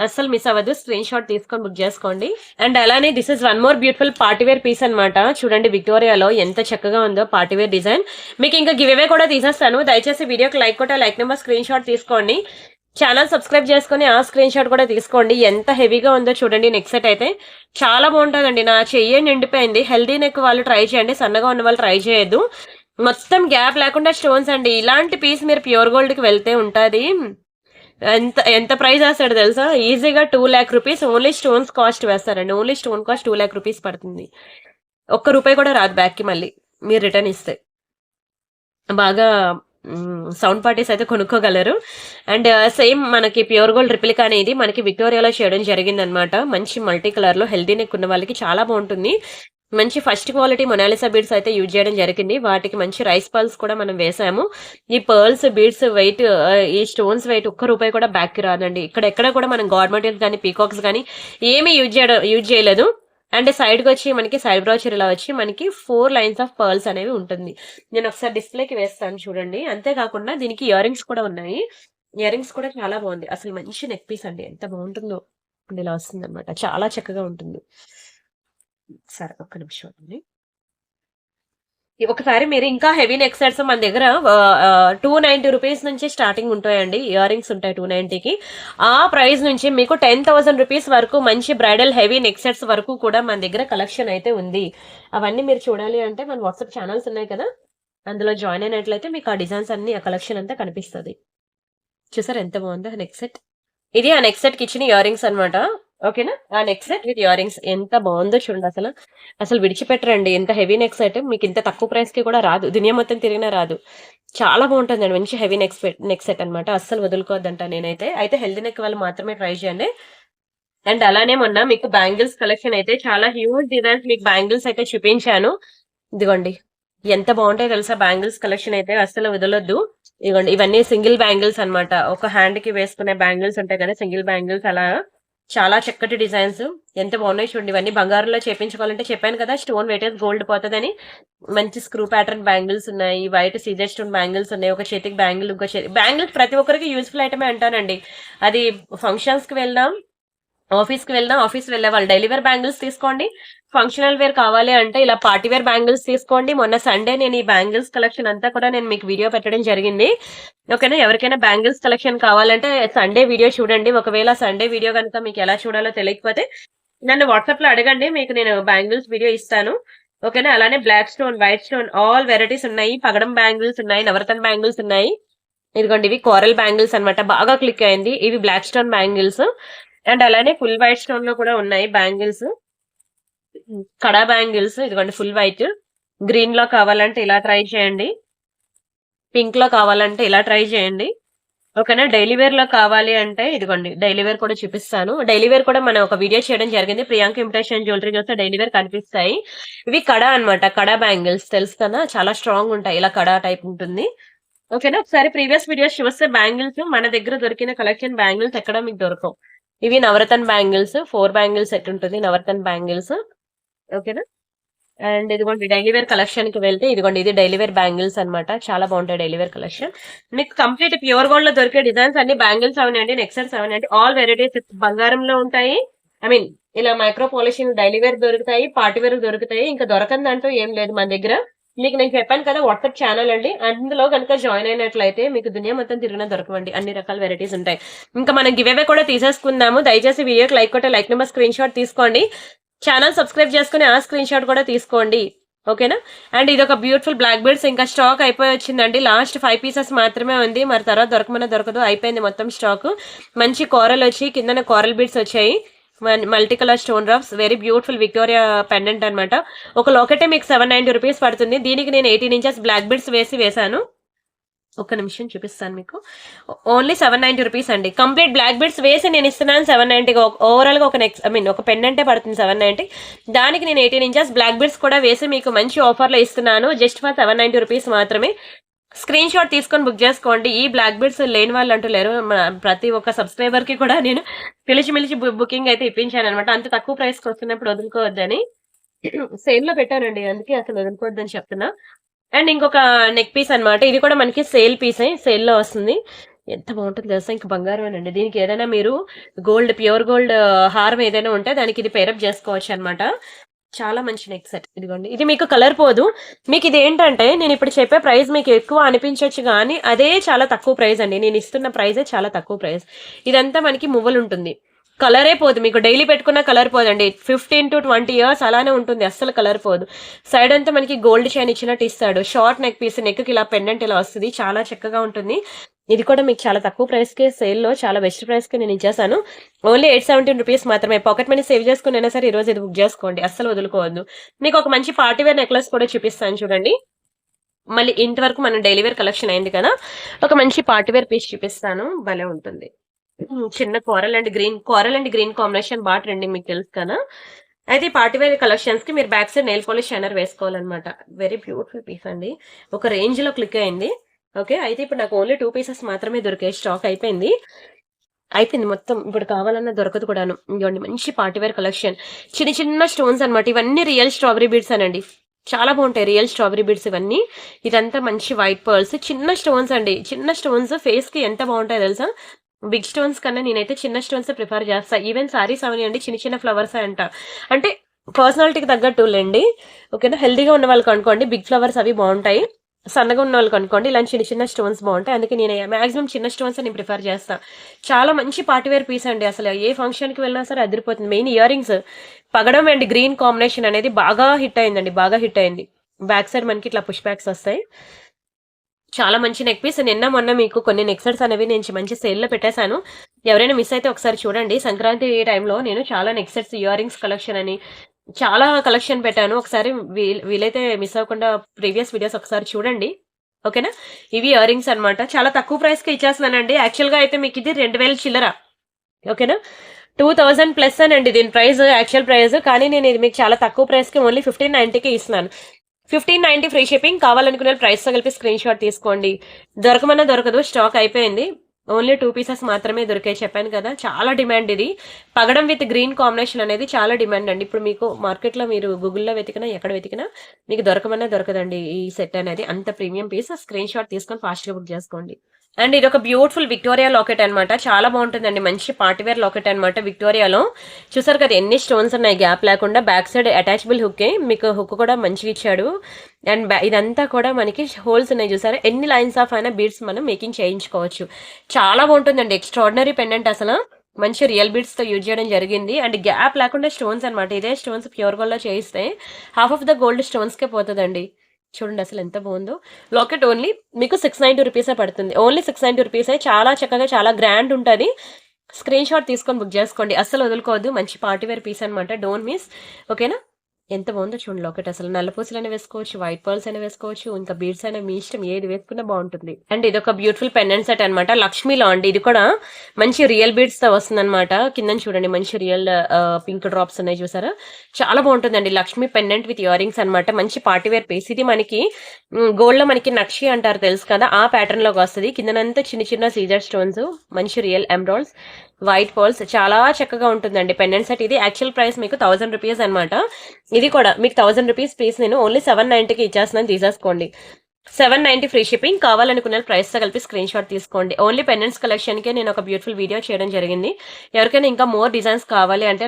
అస్సలు మిస్ అవ్వదు. స్క్రీన్ షాట్ తీసుకొని బుక్ చేసుకోండి. అండ్ అలానే this is one more beautiful party wear piece అనమాట. చూడండి విక్టోరియాలో ఎంత చక్కగా ఉందో పార్టీవేర్ డిజైన్. మీకు ఇంకా గివ్ అవే కూడా తీసేస్తాను. దయచేసి వీడియోకి లైక్ కొట్టే లైక్ నెంబర్ స్క్రీన్ షాట్ తీసుకోండి. ఛానల్ సబ్స్క్రైబ్ చేసుకుని ఆ స్క్రీన్ షాట్ కూడా తీసుకోండి. ఎంత హెవీగా ఉందో చూడండి. నెక్ సెట్ అయితే చాలా బాగుంటుందండి. నా చెయ్యి నిండిపోయింది. హెల్దీ నెక్ వాళ్ళు ట్రై చేయండి, సన్నగా ఉన్న వాళ్ళు ట్రై చేయొద్దు. మొత్తం గ్యాప్ లేకుండా స్టోన్స్ అండి. ఇలాంటి పీస్ మీరు ప్యూర్ గోల్డ్ కి వెళ్తే ఉంటుంది. ఎంత ప్రైస్ వేస్తాడు తెలుసా, ఈజీగా 2 lakh rupees only stones cost వేస్తారండి. Only stone cost 2 lakh rupees పడుతుంది. ₹1 కూడా రాదు బ్యాక్ కి మళ్ళీ మీరు రిటర్న్ ఇస్తే. బాగా సౌండ్ పార్టీస్ అయితే కొనుక్కోగలరు. అండ్ సేమ్ మనకి ప్యూర్ గోల్డ్ రిప్లికా అనేది మనకి విక్టోరియాలో చేయడం జరిగింది అనమాట. మంచి మల్టీ కలర్ లో హెల్దీ నెక్ ఉన్న వాళ్ళకి చాలా బాగుంటుంది. మంచి ఫస్ట్ క్వాలిటీ మొనాలిసా బీడ్స్ అయితే యూజ్ చేయడం జరిగింది. వాటికి మంచి రైస్ పర్ల్స్ కూడా మనం వేసాము. ఈ పర్ల్స్ బీడ్స్ వెయిట్, ఈ స్టోన్స్ వెయిట్ ₹1 కూడా బ్యాక్ కి రాదండి. ఇక్కడ ఎక్కడ కూడా మనం గవర్నమెంట్ కానీ పీకాక్స్ కానీ ఏమీ యూజ్ చేయలేదు. అండ్ సైడ్కి వచ్చి మనకి సైడ్ బ్రౌచర్ ఇలా వచ్చి మనకి 4 లైన్స్ ఆఫ్ పర్ల్స్ అనేవి ఉంటుంది. నేను ఒకసారి డిస్ప్లేకి వేస్తాను చూడండి. అంతేకాకుండా దీనికి ఇయర్ రింగ్స్ కూడా ఉన్నాయి. ఇయర్ రింగ్స్ కూడా చాలా బాగుంది. అసలు మంచి నెక్ పీస్ అండి, ఎంత బాగుంటుందో. ఇలా వస్తుంది అనమాట, చాలా చక్కగా ఉంటుంది. సరే ఒక్క నిమిషం అండి. ఒకసారి మీరు ఇంకా హెవీ నెక్ సెట్స్ మన దగ్గర 290 రూపీస్ నుంచి స్టార్టింగ్ ఉంటాయండి. ఇయర్ రింగ్స్ ఉంటాయి 290కి. ఆ ప్రైస్ నుంచి మీకు 10,000 రూపీస్ వరకు మంచి బ్రైడల్ హెవీ నెక్ సెట్స్ వరకు కూడా మన దగ్గర కలెక్షన్ అయితే ఉంది. అవన్నీ మీరు చూడాలి అంటే మన వాట్సాప్ ఛానల్స్ ఉన్నాయి కదా, అందులో జాయిన్ అయినట్లయితే మీకు ఆ డిజైన్స్ అన్ని, ఆ కలెక్షన్ అంతా కనిపిస్తుంది. చూసారు ఎంత బాగుందో నెక్ సెట్. ఇది ఆ నెక్ సెట్ కి ఇచ్చిన ఇయర్ రింగ్స్ అనమాట. ఓకేనా, ఆ neck set with ear rings ఎంత బాగుందో చూడండి. అసలు అసలు విడిచిపెట్టరండి. ఎంత హెవీ నెక్ సెట్ మీకు ఇంత తక్కువ ప్రైస్ కి కూడా రాదు, దునియా మొత్తం తిరిగినా రాదు. చాలా బాగుంటుందండి, మంచి హెవీ నెక్ సెట్ అనమాట. అస్సలు వదులుకోవద్దంట నేనైతే. అయితే హెల్దీ నెక్ వాళ్ళు మాత్రమే ట్రై చేయండి. అండ్ అలానే మొన్న మీకు బ్యాంగిల్స్ కలెక్షన్ అయితే చాలా హ్యూజ్ డిజైన్స్ మీకు బ్యాంగిల్స్ అయితే చూపించాను. ఇదిగోండి ఎంత బాగుంటాయో తెలుసా బ్యాంగిల్స్ కలెక్షన్ అయితే, అస్సలు వదలొద్దు. ఇదిగోండి ఇవన్నీ సింగిల్ బ్యాంగిల్స్ అనమాట. ఒక హ్యాండ్ కి వేసుకునే బ్యాంగిల్స్ ఉంటాయి కదా, సింగిల్ బ్యాంగిల్స్. అలా చాలా చక్కటి డిజైన్స్ ఎంత బాగున్నాయి చూడండి. ఇవన్నీ బంగారంలో చేపించుకోవాలంటే చెప్పాను కదా, స్టోన్ వెయిటేజ్ గోల్డ్ పోతుందని. మంచి స్క్రూ ప్యాటర్న్ బ్యాంగిల్స్ ఉన్నాయి, వైట్ సీజర్ స్టోన్ బ్యాంగిల్స్ ఉన్నాయి. ఒక చేతికి బ్యాంగిల్, ఇంకో చేతి బ్యాంగిల్స్ ప్రతి ఒక్కరికి యూస్ఫుల్ ఐటమే అంటానండి. అది ఫంక్షన్స్ కి వెళ్దాం, ఆఫీస్ కి వెళ్దాం, ఆఫీస్ వెళ్ళే వాళ్ళు డైలీ వేర్ బ్యాంగిల్స్ తీసుకోండి. ఫంక్షనల్ వేర్ కావాలి అంటే ఇలా పార్టీ వేర్ బ్యాంగిల్స్ తీసుకోండి. మొన్న సండే నేను ఈ బ్యాంగిల్స్ కలెక్షన్ అంతా కూడా నేను మీకు వీడియో పెట్టడం జరిగింది. ఓకేనా, ఎవరికైనా బ్యాంగిల్స్ కలెక్షన్ కావాలంటే సండే వీడియో చూడండి. ఒకవేళ సండే వీడియో కనుక మీకు ఎలా చూడాలో తెలియకపోతే నన్ను వాట్సాప్ లో అడగండి, మీకు నేను బ్యాంగిల్స్ వీడియో ఇస్తాను. ఓకేనా, అలానే black stone, white stone all varieties ఉన్నాయి. పగడం బ్యాంగిల్స్ ఉన్నాయి, నవరత్న బ్యాంగిల్స్ ఉన్నాయి. ఇదిగోండి ఇవి కోరల్ బ్యాంగిల్స్ అనమాట, బాగా క్లిక్ అయింది. ఇవి బ్లాక్ స్టోన్ బ్యాంగిల్స్. అండ్ అలానే ఫుల్ వైట్ స్టోన్ లో కూడా ఉన్నాయి బ్యాంగిల్స్, కడా బ్యాంగిల్స్. ఇదిగోండి ఫుల్ వైట్. గ్రీన్ లో కావాలంటే ఇలా ట్రై చేయండి, పింక్ లో కావాలంటే ఇలా ట్రై చేయండి. ఓకేనా, డైలీ వేర్ లో కావాలి అంటే ఇదిగోండి డైలీ వేర్ కూడా చూపిస్తాను. డైలీ వేర్ కూడా మనం ఒక వీడియో చేయడం జరిగింది. ప్రియాంక ఇమిటేషన్ జ్యువెలరీ చూస్తే డైలీ వేర్ కనిపిస్తాయి. ఇవి కడా అనమాట, కడా బ్యాంగిల్స్ తెలుసు కదా, చాలా స్ట్రాంగ్ ఉంటాయి. ఇలా కడా టైప్ ఉంటుంది. ఓకేనా, ఒకసారి ప్రీవియస్ వీడియోస్ చూస్తే బ్యాంగిల్స్ మన దగ్గర దొరికిన కలెక్షన్ బ్యాంగిల్స్ ఎక్కడ మీకు దొరకవు. ఇవి నవరత్న బ్యాంగిల్స్, 4 బ్యాంగిల్స్ సెట్ ఉంటుంది నవరత్న బ్యాంగిల్స్. ఓకేనా, అండ్ ఇదిగోండి డైలీ వేర్ కలెక్షన్ కి వెళ్తే ఇదిగోండి ఇది డైలీ వేర్ బ్యాంగిల్స్ అనమాట. చాలా బాగుంటాయి డైలీ వేర్ కలెక్షన్. మీకు కంప్లీట్ ప్యూర్ గోల్డ్ లో దొరికే డిజైన్స్ అన్ని బ్యాంగిల్స్ అవనండి, నెక్ సెట్స్ అవనండి, ఆల్ వెరైటీస్ బంగారంలో ఉంటాయి. ఐ మీన్ ఇలా మైక్రో పాలిషింగ్ డైలీ వేర్ దొరుకుతాయి, పార్టీ వేర్ దొరుకుతాయి. ఇంకా దొరకందంటూ ఏం లేదు మన దగ్గర. మీకు నేను చెప్పాను కదా వాట్సాప్ ఛానల్ అండి, అందులో కనుక జాయిన్ అయినట్లయితే మీకు దునియా మొత్తం తిరిగినా దొరకవండి, అన్ని రకాల వెరైటీస్ ఉంటాయి. ఇంకా మనం గివ్ అవే కూడా తీసేసుకుందాము. దయచేసి వీడియోకి లైక్ కొట్టే లైక్ నెంబర్ స్క్రీన్ షాట్ తీసుకోండి, ఛానల్ సబ్స్క్రైబ్ చేసుకుని ఆ స్క్రీన్ షాట్ కూడా తీసుకోండి. ఓకేనా, అండ్ ఇది ఒక బ్యూటిఫుల్ బ్లాక్ బీడ్స్. ఇంకా స్టాక్ అయిపోయి వచ్చిందండి, లాస్ట్ 5 పీసెస్ మాత్రమే ఉంది. మరి తర్వాత దొరకమన్నా దొరకదు, అయిపోయింది మొత్తం స్టాక్. మంచి కోరల్ వచ్చి కింద కోరల్ బీడ్స్ వచ్చాయి, multi colour stone drops, very beautiful Victoria pendant అనమాట. ఒక లోకెటే మీకు 790 రూపీస్ పడుతుంది. దీనికి నేను 18 ఇంచెస్ బ్లాక్ బీడ్స్ వేసాను. ఒక్క నిమిషం చూపిస్తాను మీకు. ఓన్లీ 790 రూపీస్ అండి. కంప్లీట్ బ్లాక్ బీడ్స్ వేసి నేను ఇస్తున్నాను 790. ఓవరాల్ గా ఒక పెండెంటే పడుతుంది 790. దానికి నేను 18 ఇంచెస్ బ్లాక్ బీడ్స్ కూడా వేసి మీకు మంచి ఆఫర్ లో ఇస్తున్నాను, జస్ట్ ఫర్ 790 రూపీస్ మాత్రమే. స్క్రీన్ షాట్ తీసుకొని బుక్ చేసుకోండి. ఈ బ్లాక్ బీడ్స్ లేని వాళ్ళు అంటూ లేరు. ప్రతి ఒక్క సబ్స్క్రైబర్ కి కూడా నేను పిలిచి బుకింగ్ అయితే ఇప్పించాను అనమాట. అంత తక్కువ ప్రైస్ కి వస్తున్నప్పుడు వదులుకోవద్దని సేల్ లో పెట్టానండి, అందుకే అసలు వదులుకోవద్దని చెప్తున్నా. అండ్ ఇంకొక నెక్ పీస్ అనమాట, ఇది కూడా మనకి సేల్ పీస్ సేల్ లో వస్తుంది. ఎంత బాగుంటుంది తెలుసా, ఇంక బంగారం అండి. దీనికి ఏదైనా మీరు గోల్డ్, ప్యూర్ గోల్డ్ హారం ఏదైనా ఉంటే దానికి ఇది పేరప్ చేసుకోవచ్చు అనమాట. చాలా మంచి నెక్ సెట్. ఇదిగోండి ఇది మీకు కలర్ పోదు. మీకు ఇది ఏంటంటే నేను ఇప్పుడు చెప్పే ప్రైస్ మీకు ఎక్కువ అనిపించవచ్చు కానీ అదే చాలా తక్కువ ప్రైస్ అండి. నేను ఇస్తున్న ప్రైజే చాలా తక్కువ ప్రైస్. ఇదంతా మనకి మువ్వలు ఉంటుంది, కలరే పోదు. మీకు డైలీ పెట్టుకున్న కలర్ పోదండి, 15 to 20 ఇయర్స్ అలానే ఉంటుంది, అస్సలు కలర్ పోదు. సైడ్ అంతా మనకి గోల్డ్ చైన్ ఇచ్చినట్టు ఇస్తాడు. షార్ట్ నెక్ పీస్, నెక్ కి ఇలా పెండెంట్ ఇలా వస్తుంది, చాలా చక్కగా ఉంటుంది. ఇది కూడా మీకు చాలా తక్కువ ప్రైస్ కి సేల్లో చాలా బెస్ట్ ప్రైస్ కి నేను ఇచ్చేసాను. ఓన్లీ 817 రూపీస్ మాత్రమే. పాకెట్ మనీ సేవ్ చేసుకుని అయినా సరే ఈ రోజు ఇది బుక్ చేసుకోండి, అస్సలు వదులుకోవద్దు. మీకు ఒక మంచి పార్టీ వేర్ నెక్లెస్ కూడా చూపిస్తాను చూడండి. మళ్ళీ ఇంతవరకు మనం డైలీ వేర్ కలెక్షన్ అయింది కదా, ఒక మంచి పార్టీ వేర్ పీస్ చూపిస్తాను, భలే ఉంటుంది. చిన్న కోరల్ అండ్ గ్రీన్ కాంబినేషన్ బాగా ట్రెండింగ్, మీకు తెలుసు కదా. అయితే ఈ పార్టీ వేర్ కలెక్షన్స్ కి మీరు back side nail polish shiner వేసుకోవాలన్నమాట. వెరీ బ్యూటిఫుల్ పీస్ అండి, ఒక రేంజ్ లో క్లిక్ అయింది. ఓకే, అయితే ఇప్పుడు నాకు ఓన్లీ 2 పీసెస్ మాత్రమే దొరికాయి, స్టాక్ అయిపోయింది. అయిపోయింది మొత్తం. ఇప్పుడు కావాలన్నా దొరకదు కూడాను. ఇదిగోండి మంచి పార్టీ వేర్ కలెక్షన్. చిన్న చిన్న స్టోన్స్ అన్నమాట. ఇవన్నీ రియల్ స్ట్రాబెర్రీ బీడ్స్ అనండి. చాలా బాగుంటాయి రియల్ స్ట్రాబెర్రీ బీడ్స్ ఇవన్నీ. ఇదంతా మంచి వైట్ పర్ల్స్. చిన్న స్టోన్స్ అండి. చిన్న స్టోన్స్ ఫేస్‌కి ఎంత బాగుంటాయో తెలుసా? బిగ్ స్టోన్స్ కన్నా నేనైతే చిన్న స్టోన్స్ ప్రిఫర్ చేస్తా. ఈవెన్ సారీస్ అవనియండి చిన్న చిన్న ఫ్లవర్సే అంట. అంటే పర్సనాలిటీకి తగ్గట్టులెండి. ఓకేనా? హెల్తీగా ఉన్న వాళ్ళకనుకోండి బిగ్ ఫ్లవర్స్ అవి బావుంటాయి. సన్నగా ఉన్నోళ్ళకనుకోండి ఇలాంటి చిన్న చిన్న స్టోన్స్ బావుంటాయి. అందుకే నేను మాక్సిమం చిన్న స్టోన్సే నేను ప్రిఫర్ చేస్తా. చాలా మంచి పార్టీ వేర్ పీస్ అండి. అసలు ఏ ఫంక్షన్‌కి వెళ్ళినా సరే అదిరిపోతుంది. మెయిన్ ఇయర్ రింగ్స్ పగడం అండ్ గ్రీన్ కాంబినేషన్ అనేది బాగా హిట్ అయిందండి. బాగా హిట్ అయింది. బ్యాక్ సైడ్ మనకి ఇట్లా పుష్ బ్యాక్స్ వస్తాయి. చాలా మంచి నెక్ పీస్. నిన్న మొన్న మీకు కొన్ని నెక్ సెట్స్ అనేవి నేను మంచి సేల్‌లో పెట్టేశాను. ఎవరైనా మిస్ అయితే ఒకసారి చూడండి. సంక్రాంతి టైంలో నేను చాలా neck sets, ear rings collection అని చాలా కలెక్షన్ పెట్టాను. ఒకసారి వీలైతే మిస్ అవ్వకుండా ప్రీవియస్ వీడియోస్ ఒకసారి చూడండి. ఓకేనా? ఇవి ఇయర్ రింగ్స్ అన్నమాట. చాలా తక్కువ ప్రైస్‌కి ఇచ్చేస్తున్నానండి. యాక్చువల్‌గా అయితే మీకు ఇది 2000 చిల్లర. ఓకేనా? 2000 ప్లస్ అనండి దీని ప్రైస్, యాక్చువల్ ప్రైస్. కానీ నేను ఇది మీకు చాలా తక్కువ ప్రైస్‌కి ఓన్లీ 1590కి ఇస్తున్నాను. 1590 ఫ్రీ షిప్పింగ్. కావాలనుకునే ప్రైస్తో కలిపి స్క్రీన్ షాట్ తీసుకోండి. దొరకమన్నా దొరకదు, స్టాక్ అయిపోయింది. ఓన్లీ 2 పీసెస్ మాత్రమే దొరికాయి. చెప్పాను కదా, చాలా డిమాండ్ ఇది. పగడం విత్ గ్రీన్ కాంబినేషన్ అనేది చాలా డిమాండ్ అండి. ఇప్పుడు మీకు మార్కెట్లో మీరు గూగుల్లో వెతికినా ఎక్కడ వెతికినా మీకు దొరకమన్నా దొరకదండి ఈ సెట్ అనేది. అంత ప్రీమియం పీస్. స్క్రీన్ షాట్ తీసుకొని ఫాస్ట్గా బుక్ చేసుకోండి. అండ్ ఇది ఒక బ్యూటిఫుల్ విక్టోరియా లాకెట్ అన్నమాట. చాలా బాగుంటుందండి. మంచి పార్టీవేర్ లాకెట్ అన్నమాట విక్టోరియాలో. చూసారు కదా ఎన్ని స్టోన్స్ ఉన్నాయి గ్యాప్ లేకుండా. బ్యాక్ సైడ్ అటాచబుల్ హుక్కే. మీకు హుక్ కూడా మంచిగా ఇచ్చాడు. అండ్ ఇదంతా కూడా మనకి హోల్స్ ఉన్నాయి చూసారా. ఎన్ని లైన్స్ ఆఫ్ అయినా బీడ్స్ మనం మేకింగ్ చేయించుకోవచ్చు. చాలా బాగుంటుందండి. ఎక్స్ట్రాడినరీ పెండెంట్ అసలు. మంచి రియల్ బీడ్స్ తో యూజ్ చేయడం జరిగింది. అండ్ గ్యాప్ లేకుండా స్టోన్స్ అన్నమాట. ఇదే స్టోన్స్ ప్యూర్ గోల్డ్ లో చేయిస్తే half of the gold stones కే పోతుందండి. చూడండి అసలు ఎంత బాగుందో. లాకెట్ ఓన్లీ మీకు 690 రూపీసే పడుతుంది. ఓన్లీ 690 రూపీసే. చాలా చక్కగా చాలా గ్రాండ్ ఉంటుంది. స్క్రీన్ షాట్ తీసుకొని బుక్ చేసుకోండి. అస్సలు వదులుకోవద్దు. మంచి పార్టీవేర్ పీస్ అనమాట. Don't miss. ఓకేనా? ఎంత బాగుందో చూడండి లాకెట్. అసలు నల్ల పూసలైనా వేసుకోవచ్చు, వైట్ పర్ల్స్ అయినా వేసుకోవచ్చు, ఇంకా బీడ్స్ అయినా మీ ఇష్టం ఏది వేసుకున్నా బాగుంటుంది. అండ్ ఇది ఒక బ్యూటిఫుల్ పెండెంట్ సెట్ అనమాట. లక్ష్మీలో అండి. ఇది కూడా మంచి రియల్ బీడ్స్ తో వస్తుంది అనమాట. కింద చూడండి మంచి రియల్ పింక్ డ్రాప్స్ ఉన్నాయి చూసారా. చాలా బాగుంటుందండి. Lakshmi pendant with ear rings అనమాట. మంచి పార్టీవేర్ పీస్. ఇది మనకి గోల్డ్ లో మనకి నక్షి అంటారు తెలుసు కదా, ఆ ప్యాటర్న్ లోకి వస్తుంది. కిందనంతా చిన్న చిన్న సీజర్ స్టోన్స్, మంచి రియల్ ఎమరాల్డ్స్, వైట్ పర్ల్స్. చాలా చక్కగా ఉంటుందండి పెండెంట్ సెట్. ఇది యాక్చువల్ ప్రైస్ మీకు 1000 రూపీస్ అనమాట. ఇది కూడా మీకు 1000 రూపీస్ పీస్ నేను ఓన్లీ 790కి ఇచ్చేస్తున్నాను. తీసేసుకోండి. 790 ఫ్రీ షిప్పింగ్. కావాలనుకున్న ప్రైస్ తో కలిపి స్క్రీన్ షాట్ తీసుకోండి. ఓన్లీ పెండెంట్స్ కలెక్షన్ కి నేను ఒక బ్యూటిఫుల్ వీడియో చేయడం జరిగింది. ఎవరికైనా ఇంకా మోర్ డిజైన్స్ కావాలి అంటే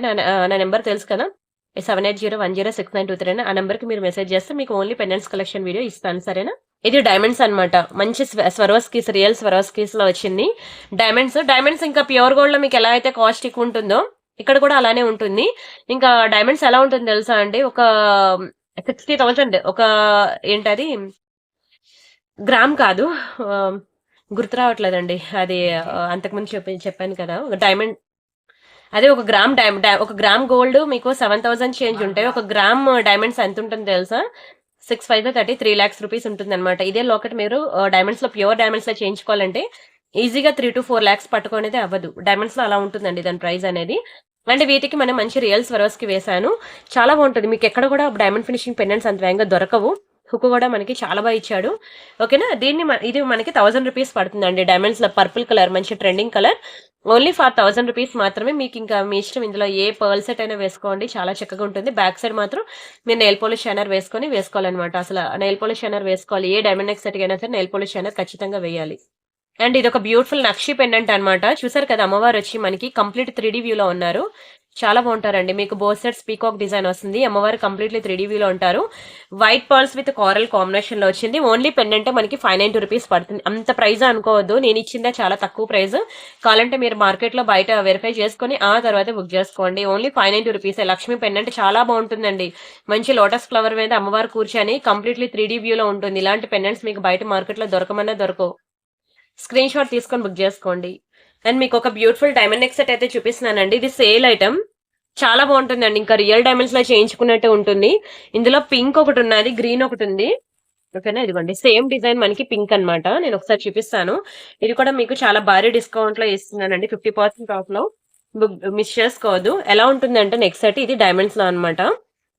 నా నెంబర్ తెలుసు కదా, 7801069239. ఆ నెంబర్ కి మీరు మెసేజ్ చేస్తే మీకు ఓన్లీ పెండెంట్స్ కలెక్షన్ వీడియో ఇస్తాను. సరేనా? ఇది డైమండ్స్ అన్నమాట. మంచి స్వరోస్కీస్, రియల్ స్వరోస్కీస్ లో వచ్చింది డైమండ్స్. ఇంకా ప్యూర్ గోల్డ్ లో మీకు ఎలా అయితే కాస్ట్ ఎక్కువ ఉంటుందో ఇక్కడ కూడా అలానే ఉంటుంది. ఇంకా డైమండ్స్ ఎలా ఉంటుంది తెలుసా అండి, ఒక 60,000 ఒక ఏంటది గ్రామ్ కాదు, ఆ, గుర్తు రావట్లేదండి అది. అంతకుముందు చెప్పాను కదా డైమండ్. అదే ఒక గ్రామ్ ఒక గ్రామ్ గోల్డ్ మీకు 7,000 చేంజ్ ఉంటాయి. ఒక గ్రామ్ డైమండ్స్ ఎంత ఉంటుంది తెలుసా? 6,530 3 lakhs రూపీస్ ఉంటుంది అనమాట. ఇదే లాకెట్ మీరు డైమండ్స్ లో ప్యూర్ డైమండ్స్ లో చేయించుకోవాలంటే ఈజీగా 3 to 4 lakhs పట్టుకునేది అవ్వదు. డైమండ్స్ లో అలా ఉంటుందండి దాని ప్రైస్ అనేది. అంటే వీటికి మనం మంచి రియల్ స్వరోస్ కి వేసాను. చాలా బాగుంటుంది. మీకు ఎక్కడ కూడా డైమండ్ ఫినిషింగ్ పెండెంట్స్ అంత వేగంగా దొరకవు. హుక్ కూడా మనకి చాలా బాగా ఇచ్చాడు. ఓకేనా? ఇది మనకి 1000 రూపీస్ పడుతుందండి. డైమండ్స్ లో పర్పుల్ కలర్ మంచి trending colour. Only for 1000 rupees మాత్రమే. మీకు ఇంకా మీ ఇష్టం. ఇందులో ఏ పర్ల్ సెట్ అయినా వేసుకోండి. చాలా చక్కగా ఉంటుంది. బ్యాక్ సైడ్ మాత్రం మీరు నెయిల్ పాలిష్ షైనర్ వేసుకోవాలన్నమాట. అసలు నెయిల్ పాలిష్ షైనర్ వేసుకోవాలి. ఏ డైమండ్ నెక్ సెట్ అయినా సరే నెయిల్ పాలిష్ షైనర్ ఖచ్చితంగా వేయాలి. అండ్ ఇది ఒక బ్యూటిఫుల్ నక్షి పెండెంట్ అనమాట. చూసారు కదా అమ్మవారు వచ్చి మనకి కంప్లీట్ 3D వ్యూలో ఉన్నారు. చాలా బాగుంటారండి. మీకు బోత్ సైడ్స్ పీకాక్ డిజైన్ వస్తుంది. అమ్మవారు కంప్లీట్లీ 3D వ్యూలో ఉంటారు. White pearls with Karl combination లో వచ్చింది. ఓన్లీ పెండెంట్ మనకి 590 రూపీస్ పడుతుంది. అంత ప్రైజ్ అనుకోవద్దు. నేను ఇచ్చిందే చాలా తక్కువ ప్రైస్. కావాలంటే మీరు మార్కెట్ లో బయట వెరిఫై చేసుకుని ఆ తర్వాత బుక్ చేసుకోండి. Only 590 rupees. లక్ష్మీ పెండెంట్ చాలా బాగుంటుందండి. మంచి లోటస్ ఫ్లవర్ మీద అమ్మవారు కూర్చొని కంప్లీట్లీ 3D వ్యూలో ఉంటుంది. ఇలాంటి పెండెంట్స్ మీకు బయట మార్కెట్ లో దొరకమన్నా దొరకవు. స్క్రీన్ షాట్ తీసుకొని బుక్ చేసుకోండి. అండ్ మీకు ఒక బ్యూటిఫుల్ డైమండ్ నెక్ సెట్ అయితే చూపిస్తున్నానండి. ఇది సేల్ ఐటమ్. చాలా బాగుంటుందండి. ఇంకా రియల్ డైమండ్స్ లో చేయించుకున్నట్టు ఉంటుంది. ఇందులో పింక్ ఒకటి ఉన్నది, గ్రీన్ ఒకటి ఉంది. ఓకేనా? ఇదిగోండి సేమ్ డిజైన్ మనకి పింక్ అన్నమాట. నేను ఒకసారి చూపిస్తాను. ఇది కూడా మీకు చాలా భారీ డిస్కౌంట్ లో ఇస్తున్నానండి. 50% ఆఫ్ లో. మిస్ చేసుకోవద్దు. ఎలా ఉంటుంది అంటే నెక్ సెట్ ఇది డైమండ్స్ లో అన్నమాట.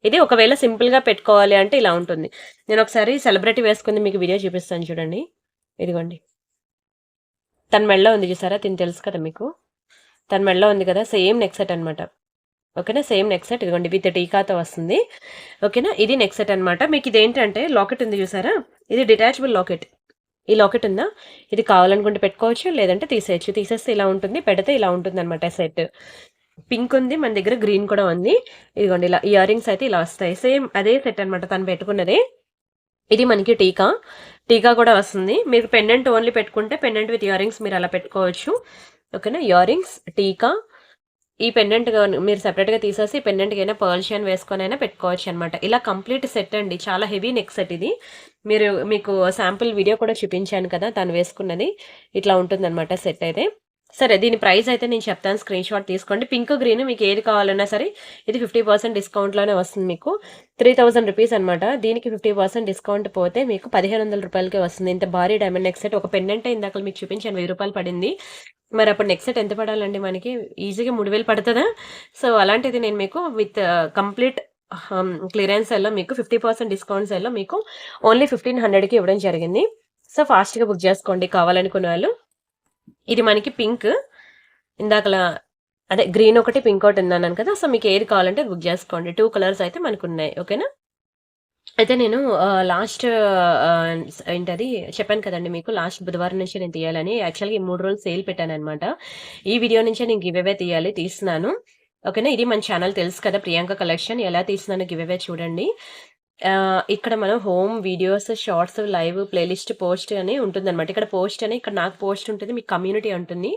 ఇది ఒకవేళ సింపుల్ గా పెట్టుకోవాలి అంటే ఇలా ఉంటుంది. నేను ఒకసారి సెలబ్రిటీ వేసుకుంది మీకు వీడియో చూపిస్తాను చూడండి. ఇదిగోండి తన మెడలో ఉంది చూసారా, తిని తెలుసు కదా మీకు. తన మెడలో ఉంది కదా, సేమ్ నెక్ సెట్ అనమాట. ఓకేనా, సేమ్ నెక్ సెట్ ఇదిగోండి విత్ టీకాతో వస్తుంది. ఓకేనా, ఇది నెక్ సెట్ అనమాట. మీకు ఇదేంటంటే లాకెట్ ఉంది చూసారా, ఇది డిటాచబుల్ లాకెట్. ఈ లాకెట్ ఉందా, ఇది కావాలనుకుంటే పెట్టుకోవచ్చు, లేదంటే తీసేయచ్చు. తీసేస్తే ఇలా ఉంటుంది, పెడితే ఇలా ఉంటుంది అనమాట సెట్. పింక్ ఉంది మన దగ్గర, గ్రీన్ కూడా ఉంది. ఇదిగోండి ఇలా ఇయర్ రింగ్స్ అయితే ఇలా వస్తాయి. సేమ్ అదే సెట్ అనమాట తను పెట్టుకున్నదే. ఇది మనకి టీకా, టీకా కూడా వస్తుంది. మీరు పెండెంట్ ఓన్లీ పెట్టుకుంటే పెండెంట్ విత్ ఇయర్ రింగ్స్ మీరు అలా పెట్టుకోవచ్చు. ఓకేనా, ఇయర్ రింగ్స్, టీకా, ఈ పెండెంట్ మీరు సెపరేట్గా తీసేసి పెండెంట్కి అయినా పర్ల్షియన్ వేసుకొని అయినా పెట్టుకోవచ్చు అనమాట. ఇలా కంప్లీట్ సెట్ అండి, చాలా హెవీ నెక్ సెట్ ఇది. మీకు శాంపుల్ వీడియో కూడా చూపించాను కదా తను వేసుకున్నది. ఇట్లా ఉంటుందన్నమాట సెట్ అయితే. సరే, దీని ప్రైస్ అయితే నేను చెప్తాను, స్క్రీన్ షాట్ తీసుకోండి. పింక్ గ్రీన్ మీకు ఏది కావాలన్నా సరే ఇది 50% డిస్కౌంట్లోనే వస్తుంది. మీకు 3000 రూపీస్ అనమాట. దీనికి 50% డిస్కౌంట్ పోతే మీకు 1500 రూపాయలకే వస్తుంది. ఇంత భారీ డైమండ్ నెక్ సెట్. ఒక పెండెంట్ ఇందాక మీకు చూపించాను 1000 రూపాయలు పడింది. మరి అప్పుడు నెక్ సెట్ ఎంత పడాలండి మనకి? ఈజీగా 3000 పడుతుందా? సో అలాంటిది నేను మీకు విత్ కంప్లీట్ క్లియరెన్స్ సెల్లో మీకు 50% డిస్కౌంట్ సెల్లో మీకు ఓన్లీ 1500కి ఇవ్వడం జరిగింది. సో ఫాస్ట్గా బుక్ చేసుకోండి కావాలనుకునే వాళ్ళు. ఇది మనకి పింక్, ఇందాకలా అదే గ్రీన్ ఒకటి పింక్ ఒకటి ఉందన్నాను కదా. సో మీకు ఏది కావాలంటే బుక్ చేసుకోండి. 2 కలర్స్ అయితే మనకు ఉన్నాయి. ఓకేనా, అయితే నేను లాస్ట్ ఏంటది చెప్పాను కదండి మీకు, లాస్ట్ బుధవారం నుంచి నేను తీయాలని. యాక్చువల్గా ఈ 3 రోజులు సేల్ పెట్టాను అనమాట. ఈ వీడియో నుంచే నేను గివ్ అవే తీస్తున్నాను. ఓకేనా, ఇది మన ఛానల్ తెలుసు కదా, ప్రియాంక కలెక్షన్. ఎలా తీస్తున్నాను గివ్ అవే చూడండి. ఇక్కడ మనం home, videos, shorts, live, playlist, post అని ఉంటుందన్నమాట. ఇక్కడ పోస్ట్ అని, ఇక్కడ నాకు పోస్ట్ ఉంటుంది, మీకు కమ్యూనిటీ ఉంటుంది.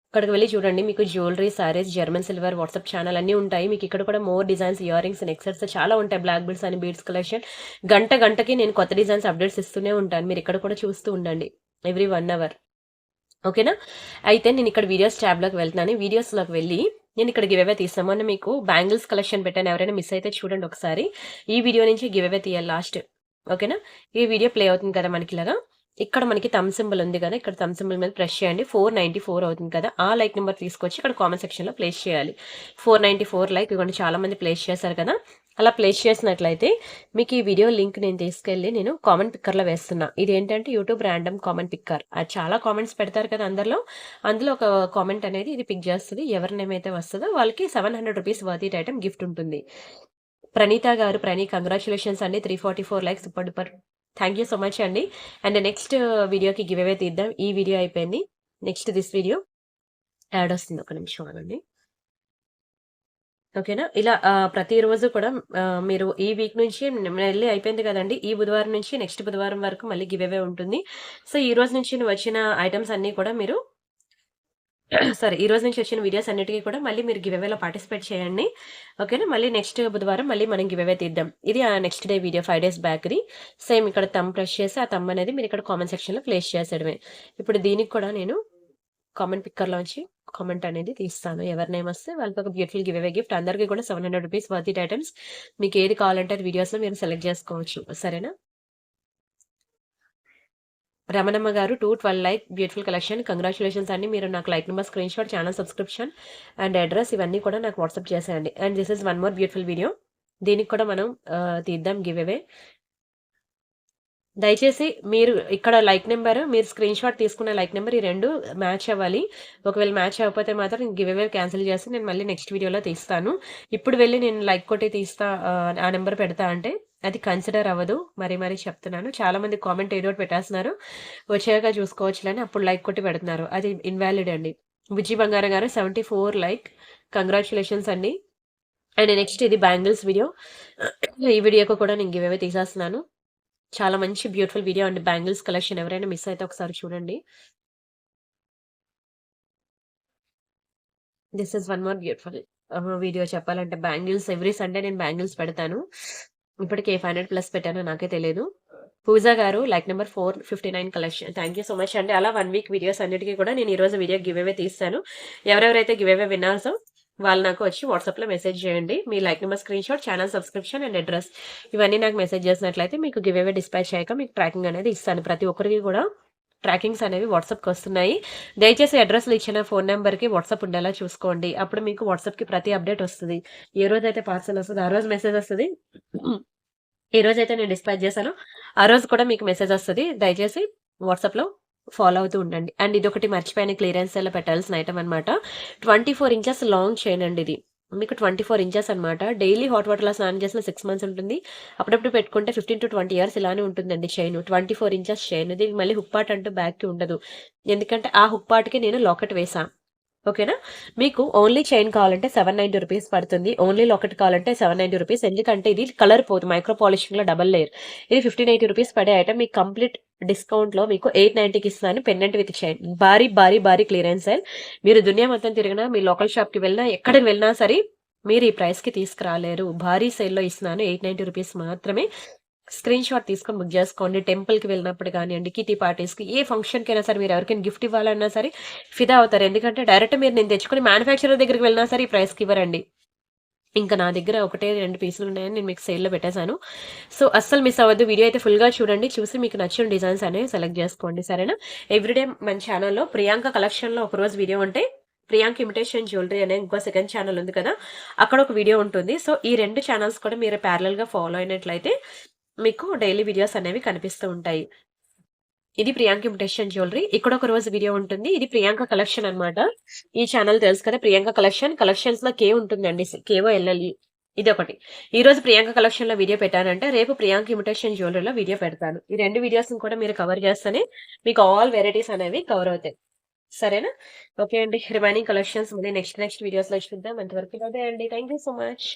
అక్కడికి వెళ్ళి చూడండి, మీకు jewellery, saris, German silver, WhatsApp channel అన్నీ ఉంటాయి. మీకు ఇక్కడ కూడా more designs, ear rings, neck sets చాలా ఉంటాయి. బ్లాక్ బీడ్స్ అని, బీడ్స్ కలెక్షన్. గంటకి నేను కొత్త డిజైన్స్ అప్డేట్స్ ఇస్తూనే ఉంటాను. మీరు ఇక్కడ కూడా చూస్తూ ఉండండి ఎవ్రీ 1 అవర్. ఓకేనా, అయితే నేను ఇక్కడ వీడియోస్ ట్యాబ్లోకి వెళ్తున్నాను. వీడియోస్లోకి వెళ్ళి నేను ఇక్కడ గివ్ అవే తీస్తాను. మొన్న మీకు బ్యాంగిల్స్ కలెక్షన్ పెట్టాను, ఎవరైనా మిస్ అయితే చూడండి ఒకసారి. ఈ వీడియో నుంచి గివ్ అవే తీయాలి లాస్ట్. ఓకేనా, ఈ వీడియో ప్లే అవుతుంది కదా మనకి ఇలాగా. ఇక్కడ మనకి థమ్ సింబల్ ఉంది కదా, ఇక్కడ థమ్ సింబల్ మీద ప్రెస్ చేయండి. 494 అవుతుంది కదా, ఆ లైక్ నెంబర్ తీసుకొచ్చి ఇక్కడ కామెంట్ సెక్షన్లో ప్లేస్ చేయాలి. 494 లైక్. ఇవ్వండి, చాలా మంది ప్లేస్ చేశారు కదా. అలా ప్లేస్ చేసినట్లయితే మీకు ఈ వీడియో లింక్ నేను తీసుకెళ్ళి నేను కామెంట్ పిక్కర్లో వేస్తున్నా. ఇది ఏంటంటే యూట్యూబ్ ర్యాండమ్ కామెంట్ పిక్కర్. అది చాలా కామెంట్స్ పెడతారు కదా అందులో ఒక కామెంట్ అనేది ఇది పిక్ చేస్తుంది. ఎవరి నేమ్ అయితే వస్తుందో వాళ్ళకి 700 rupees worth it item gift ఉంటుంది. ప్రణీత గారు, కంగ్రాచులేషన్స్ అండి, 344 likes, super duper. Thank you so much అండి. అండ్ నెక్స్ట్ వీడియోకి గివ్ అవే తీద్దాం. ఈ వీడియో అయిపోయింది, నెక్స్ట్ దిస్ వీడియో యాడ్ వస్తుంది. ఒక నిమిషం ఆగండి. ఓకేనా, ఇలా ప్రతిరోజు కూడా మీరు ఈ వీక్ నుంచి మళ్ళీ అయిపోయింది కదండి, ఈ బుధవారం నుంచి నెక్స్ట్ బుధవారం వరకు మళ్ళీ గివ్ అవే ఉంటుంది. సో ఈ రోజు నుంచి వచ్చిన ఐటమ్స్ అన్నీ కూడా మీరు సరే, ఈ రోజు నుంచి వచ్చిన వీడియోస్ అన్నిటికీ కూడా మళ్ళీ మీరు గివ్ అవేలో పార్టిసిపేట్ చేయండి. ఓకేనా, మళ్ళీ నెక్స్ట్ బుధవారం మళ్ళీ మనం గివ్ అవే తీద్దాం. ఇది నెక్స్ట్ డే వీడియో, 5 days బ్యాక్ది. సేమ్ ఇక్కడ థంబ్ ప్రెస్ చేసి ఆ థంబ్ అనేది మీరు ఇక్కడ కామెంట్ సెక్షన్లో ప్లేస్ చేసేయడమే. ఇప్పుడు దీనికి కూడా నేను కామెంట్ పిక్కర్లోంచి కామెంట్ అనేది తీస్తాను. ఎవరి నేమ్ వస్తే వాళ్ళకి ఒక బ్యూటిఫుల్ గివ్ అవే గిఫ్ట్. అందరికీ కూడా 700 రూపీస్ వర్త్ ఇట్ ఐటమ్స్. మీకు ఏది కావాలంటే అది వీడియోస్లో మీరు సెలెక్ట్ చేసుకోవచ్చు. సరేనా, రమణమ్మ గారు 212 లైక్, బ్యూటిఫుల్ కలెక్షన్, కంగ్రాచులేషన్స్ అండి. మీరు నాకు like number, screenshot, channel subscription and address ఇవన్నీ కూడా నాకు వాట్సాప్ చేసేయండి. And this is 1 more beautiful video. దీనికి కూడా మనం తీద్దాం గివ్ అవే. దయచేసి మీరు ఇక్కడ లైక్ నెంబర్, మీరు స్క్రీన్ షాట్ తీసుకున్న లైక్ నెంబర్, ఈ 2 మ్యాచ్ అవ్వాలి. ఒకవేళ మ్యాచ్ అవ్వకపోతే మాత్రం నేను గివ్ అవే క్యాన్సిల్ చేసి నేను మళ్ళీ నెక్స్ట్ వీడియోలో తీస్తాను. ఇప్పుడు వెళ్ళి నేను లైక్ కొట్టి తీస్తా, ఆ నెంబర్ పెడతా అంటే అది కన్సిడర్ అవ్వదు. మరీ చెప్తున్నాను. చాలా మంది కామెంట్ ఏదో ఒకటి పెట్టేస్తున్నారు, వచ్చాక చూసుకోవచ్చులని అప్పుడు లైక్ కొట్టి పెడుతున్నారు. అది ఇన్వాలిడ్ అండి. బుజ్జి బంగారం గారు 74 లైక్, కంగ్రాచులేషన్స్ అండి. అండ్ నెక్స్ట్ ఇది బ్యాంగిల్స్ వీడియో. ఈ వీడియోకి కూడా నేను గివ్ అవే తీసేస్తున్నాను. చాలా మంచి బ్యూటిఫుల్ వీడియో అండి, బ్యాంగిల్స్ కలెక్షన్. ఎవరైనా మిస్ అయితే ఒకసారి చూడండి. This is 1 more beautiful video. చెప్పాలంటే బ్యాంగిల్స్ ఎవ్రీ సండే నేను బ్యాంగిల్స్ పెడతాను. ఇప్పటికి 500+ పెట్టానో నాకే తెలియదు. పూజా గారు like number 459 collection. Thank you so much అండి. అలా 1 week వీడియోస్ అన్నిటికీ కూడా నేను ఈరోజు వీడియో గివ్ అవే తీస్తాను. ఎవరెవరైతే గివ్ అవే విన్నారో వాళ్ళు నాకు వచ్చి వాట్సాప్లో మెసేజ్ చేయండి. మీ like number, screenshot, channel subscription and address ఇవన్నీ నాకు మెసేజ్ చేసినట్లయితే మీకు గివ్ అవే డిస్పాచ్ అయ్యాక మీకు ట్రాకింగ్ అనేది ఇస్తాను. ప్రతి ఒక్కరికి కూడా ట్రాకింగ్స్ అనేవి వాట్సాప్కి వస్తున్నాయి. దయచేసి అడ్రస్లు ఇచ్చిన ఫోన్ నెంబర్కి వాట్సాప్ ఉండేలా చూసుకోండి. అప్పుడు మీకు వాట్సాప్కి ప్రతి అప్డేట్ వస్తుంది. ఏ రోజైతే పార్సల్ వస్తుంది ఆ రోజు మెసేజ్ వస్తుంది. ఏ రోజైతే నేను డిస్పాచ్ చేశానో ఆ రోజు కూడా మీకు మెసేజ్ వస్తుంది. దయచేసి వాట్సాప్లో ఫాలో అవుతూ ఉండండి. అండ్ ఇదొకటి మర్చిపోయాను క్లియరెన్స్ సేల్‌లో పెట్టాల్సిన ఐటెమ్ అనమాట. 24 ఇంచెస్ లాంగ్ చైన్ అండి ఇది. మీకు 24 ఇంచెస్ అనమాట. డైలీ హాట్ వాటర్‌లో స్నానం చేసిన 6 మంత్స్ ఉంటుంది. అప్పుడప్పుడు పెట్టుకుంటే 15-20 ఇయర్స్ ఇలానే ఉంటుందండి చైను. 24 inches chain. దీనికి మళ్ళీ హుక్ పార్ట్ అంటూ బ్యాక్‌కి ఉండదు. ఎందుకంటే ఆ హుక్ పార్ట్‌కి నేను లాకెట్ వేసా. ఓకేనా? మీకు ఓన్లీ చైన్ కావాలంటే రూ. 790 పడుతుంది. ఓన్లీ లాకెట్ కావాలంటే రూ. 790. ఎందుకంటే ఇది కలర్ పోదు. మైక్రో పాలిషింగ్‌లో డబుల్ లేయర్. ఇది 1580 పడే ఐటెమ్ మీకు కంప్లీట్ డిస్కౌంట్‌లో మీకు 890కి ఇస్తున్నాను. Pendant with chain. భారీ, భారీ, భారీ క్లియరెన్స్ సేల్. మీరు దునియా మొత్తం తిరిగినా, మీ లోకల్ షాప్‌కి వెళ్ళినా, ఎక్కడికి వెళ్ళినా సరే మీరు ఈ ప్రైస్‌కి తీసుకురాలేరు. భారీ సేల్‌లో ఇస్తున్నాను. రూ. 890 మాత్రమే. స్క్రీన్ షాట్ తీసుకొని బుక్ చేసుకోండి. టెంపుల్‌కి వెళ్ళినప్పుడు గానియండి, కిటీ పార్టీస్‌కి, ఏ ఫంక్షన్‌కైనా సరే మీరు ఎవరికైనా గిఫ్ట్ ఇవ్వాలన్నా సరే ఫిదా అవుతారు. ఎందుకంటే డైరెక్ట్ మీరు నేను తెచ్చుకొని మ్యానుఫ్యాక్చరర్ దగ్గరికి వెళ్ళినా సరే ఈ ప్రైస్‌కి ఇవ్వరండి. ఇంకా నా దగ్గర ఒకటే 2 పీసులు ఉన్నాయని నేను మీకు సేల్‌లో పెట్టేసాను. సో, అస్సలు మిస్ అవ్వద్దు. వీడియో అయితే ఫుల్‌గా చూడండి. చూసి మీకు నచ్చిన డిజైన్స్ అనేవి సెలెక్ట్ చేసుకోండి. సరేనా? ఎవ్రీడే మన ఛానెల్‌లో ప్రియాంక కలెక్షన్‌లో ఒకరోజు వీడియో ఉంటే, ప్రియాంక ఇమిటేషన్ జ్యువెలరీ అనే ఇంకో సెకండ్ ఛానెల్ ఉంది కదా! అక్కడ ఒక వీడియో ఉంటుంది. సో, ఈ 2 ఛానెల్స్ కూడా మీరు ప్యారలెల్‌గా ఫాలో అయినట్లయితే మీకు డైలీ వీడియోస్ అనేవి కనిపిస్తూ ఉంటాయి. ఇది ప్రియాంక ఇమిటేషన్ జ్యువెలరీ. ఇక్కడ ఒక రోజు వీడియో ఉంటుంది. ఇది ప్రియాంక కలెక్షన్ అన్నమాట. ఈ ఛానెల్ తెలుసు కదా! ప్రియాంక కలెక్షన్. కలెక్షన్స్‌లో కే ఉంటుందండి. KO LLE. ఇదొకటి. ఈరోజు ప్రియాంక కలెక్షన్‌లో వీడియో పెట్టానంటే, రేపు ప్రియాంక ఇమిటేషన్ జ్యువెలరీలో వీడియో పెడతాను. ఈ 2 వీడియోస్‌ని కూడా మీరు కవర్ చేస్తేనే మీకు ఆల్ వెరైటీస్ అనేవి కవర్ అవుతాయి. సరేనా? ఓకే అండి. రిమైనింగ్ కలెక్షన్స్ మళ్ళీ నెక్స్ట్ వీడియోస్‌లో చూద్దాం. అంతవరకు బాయ్ అండి. Thank you so much.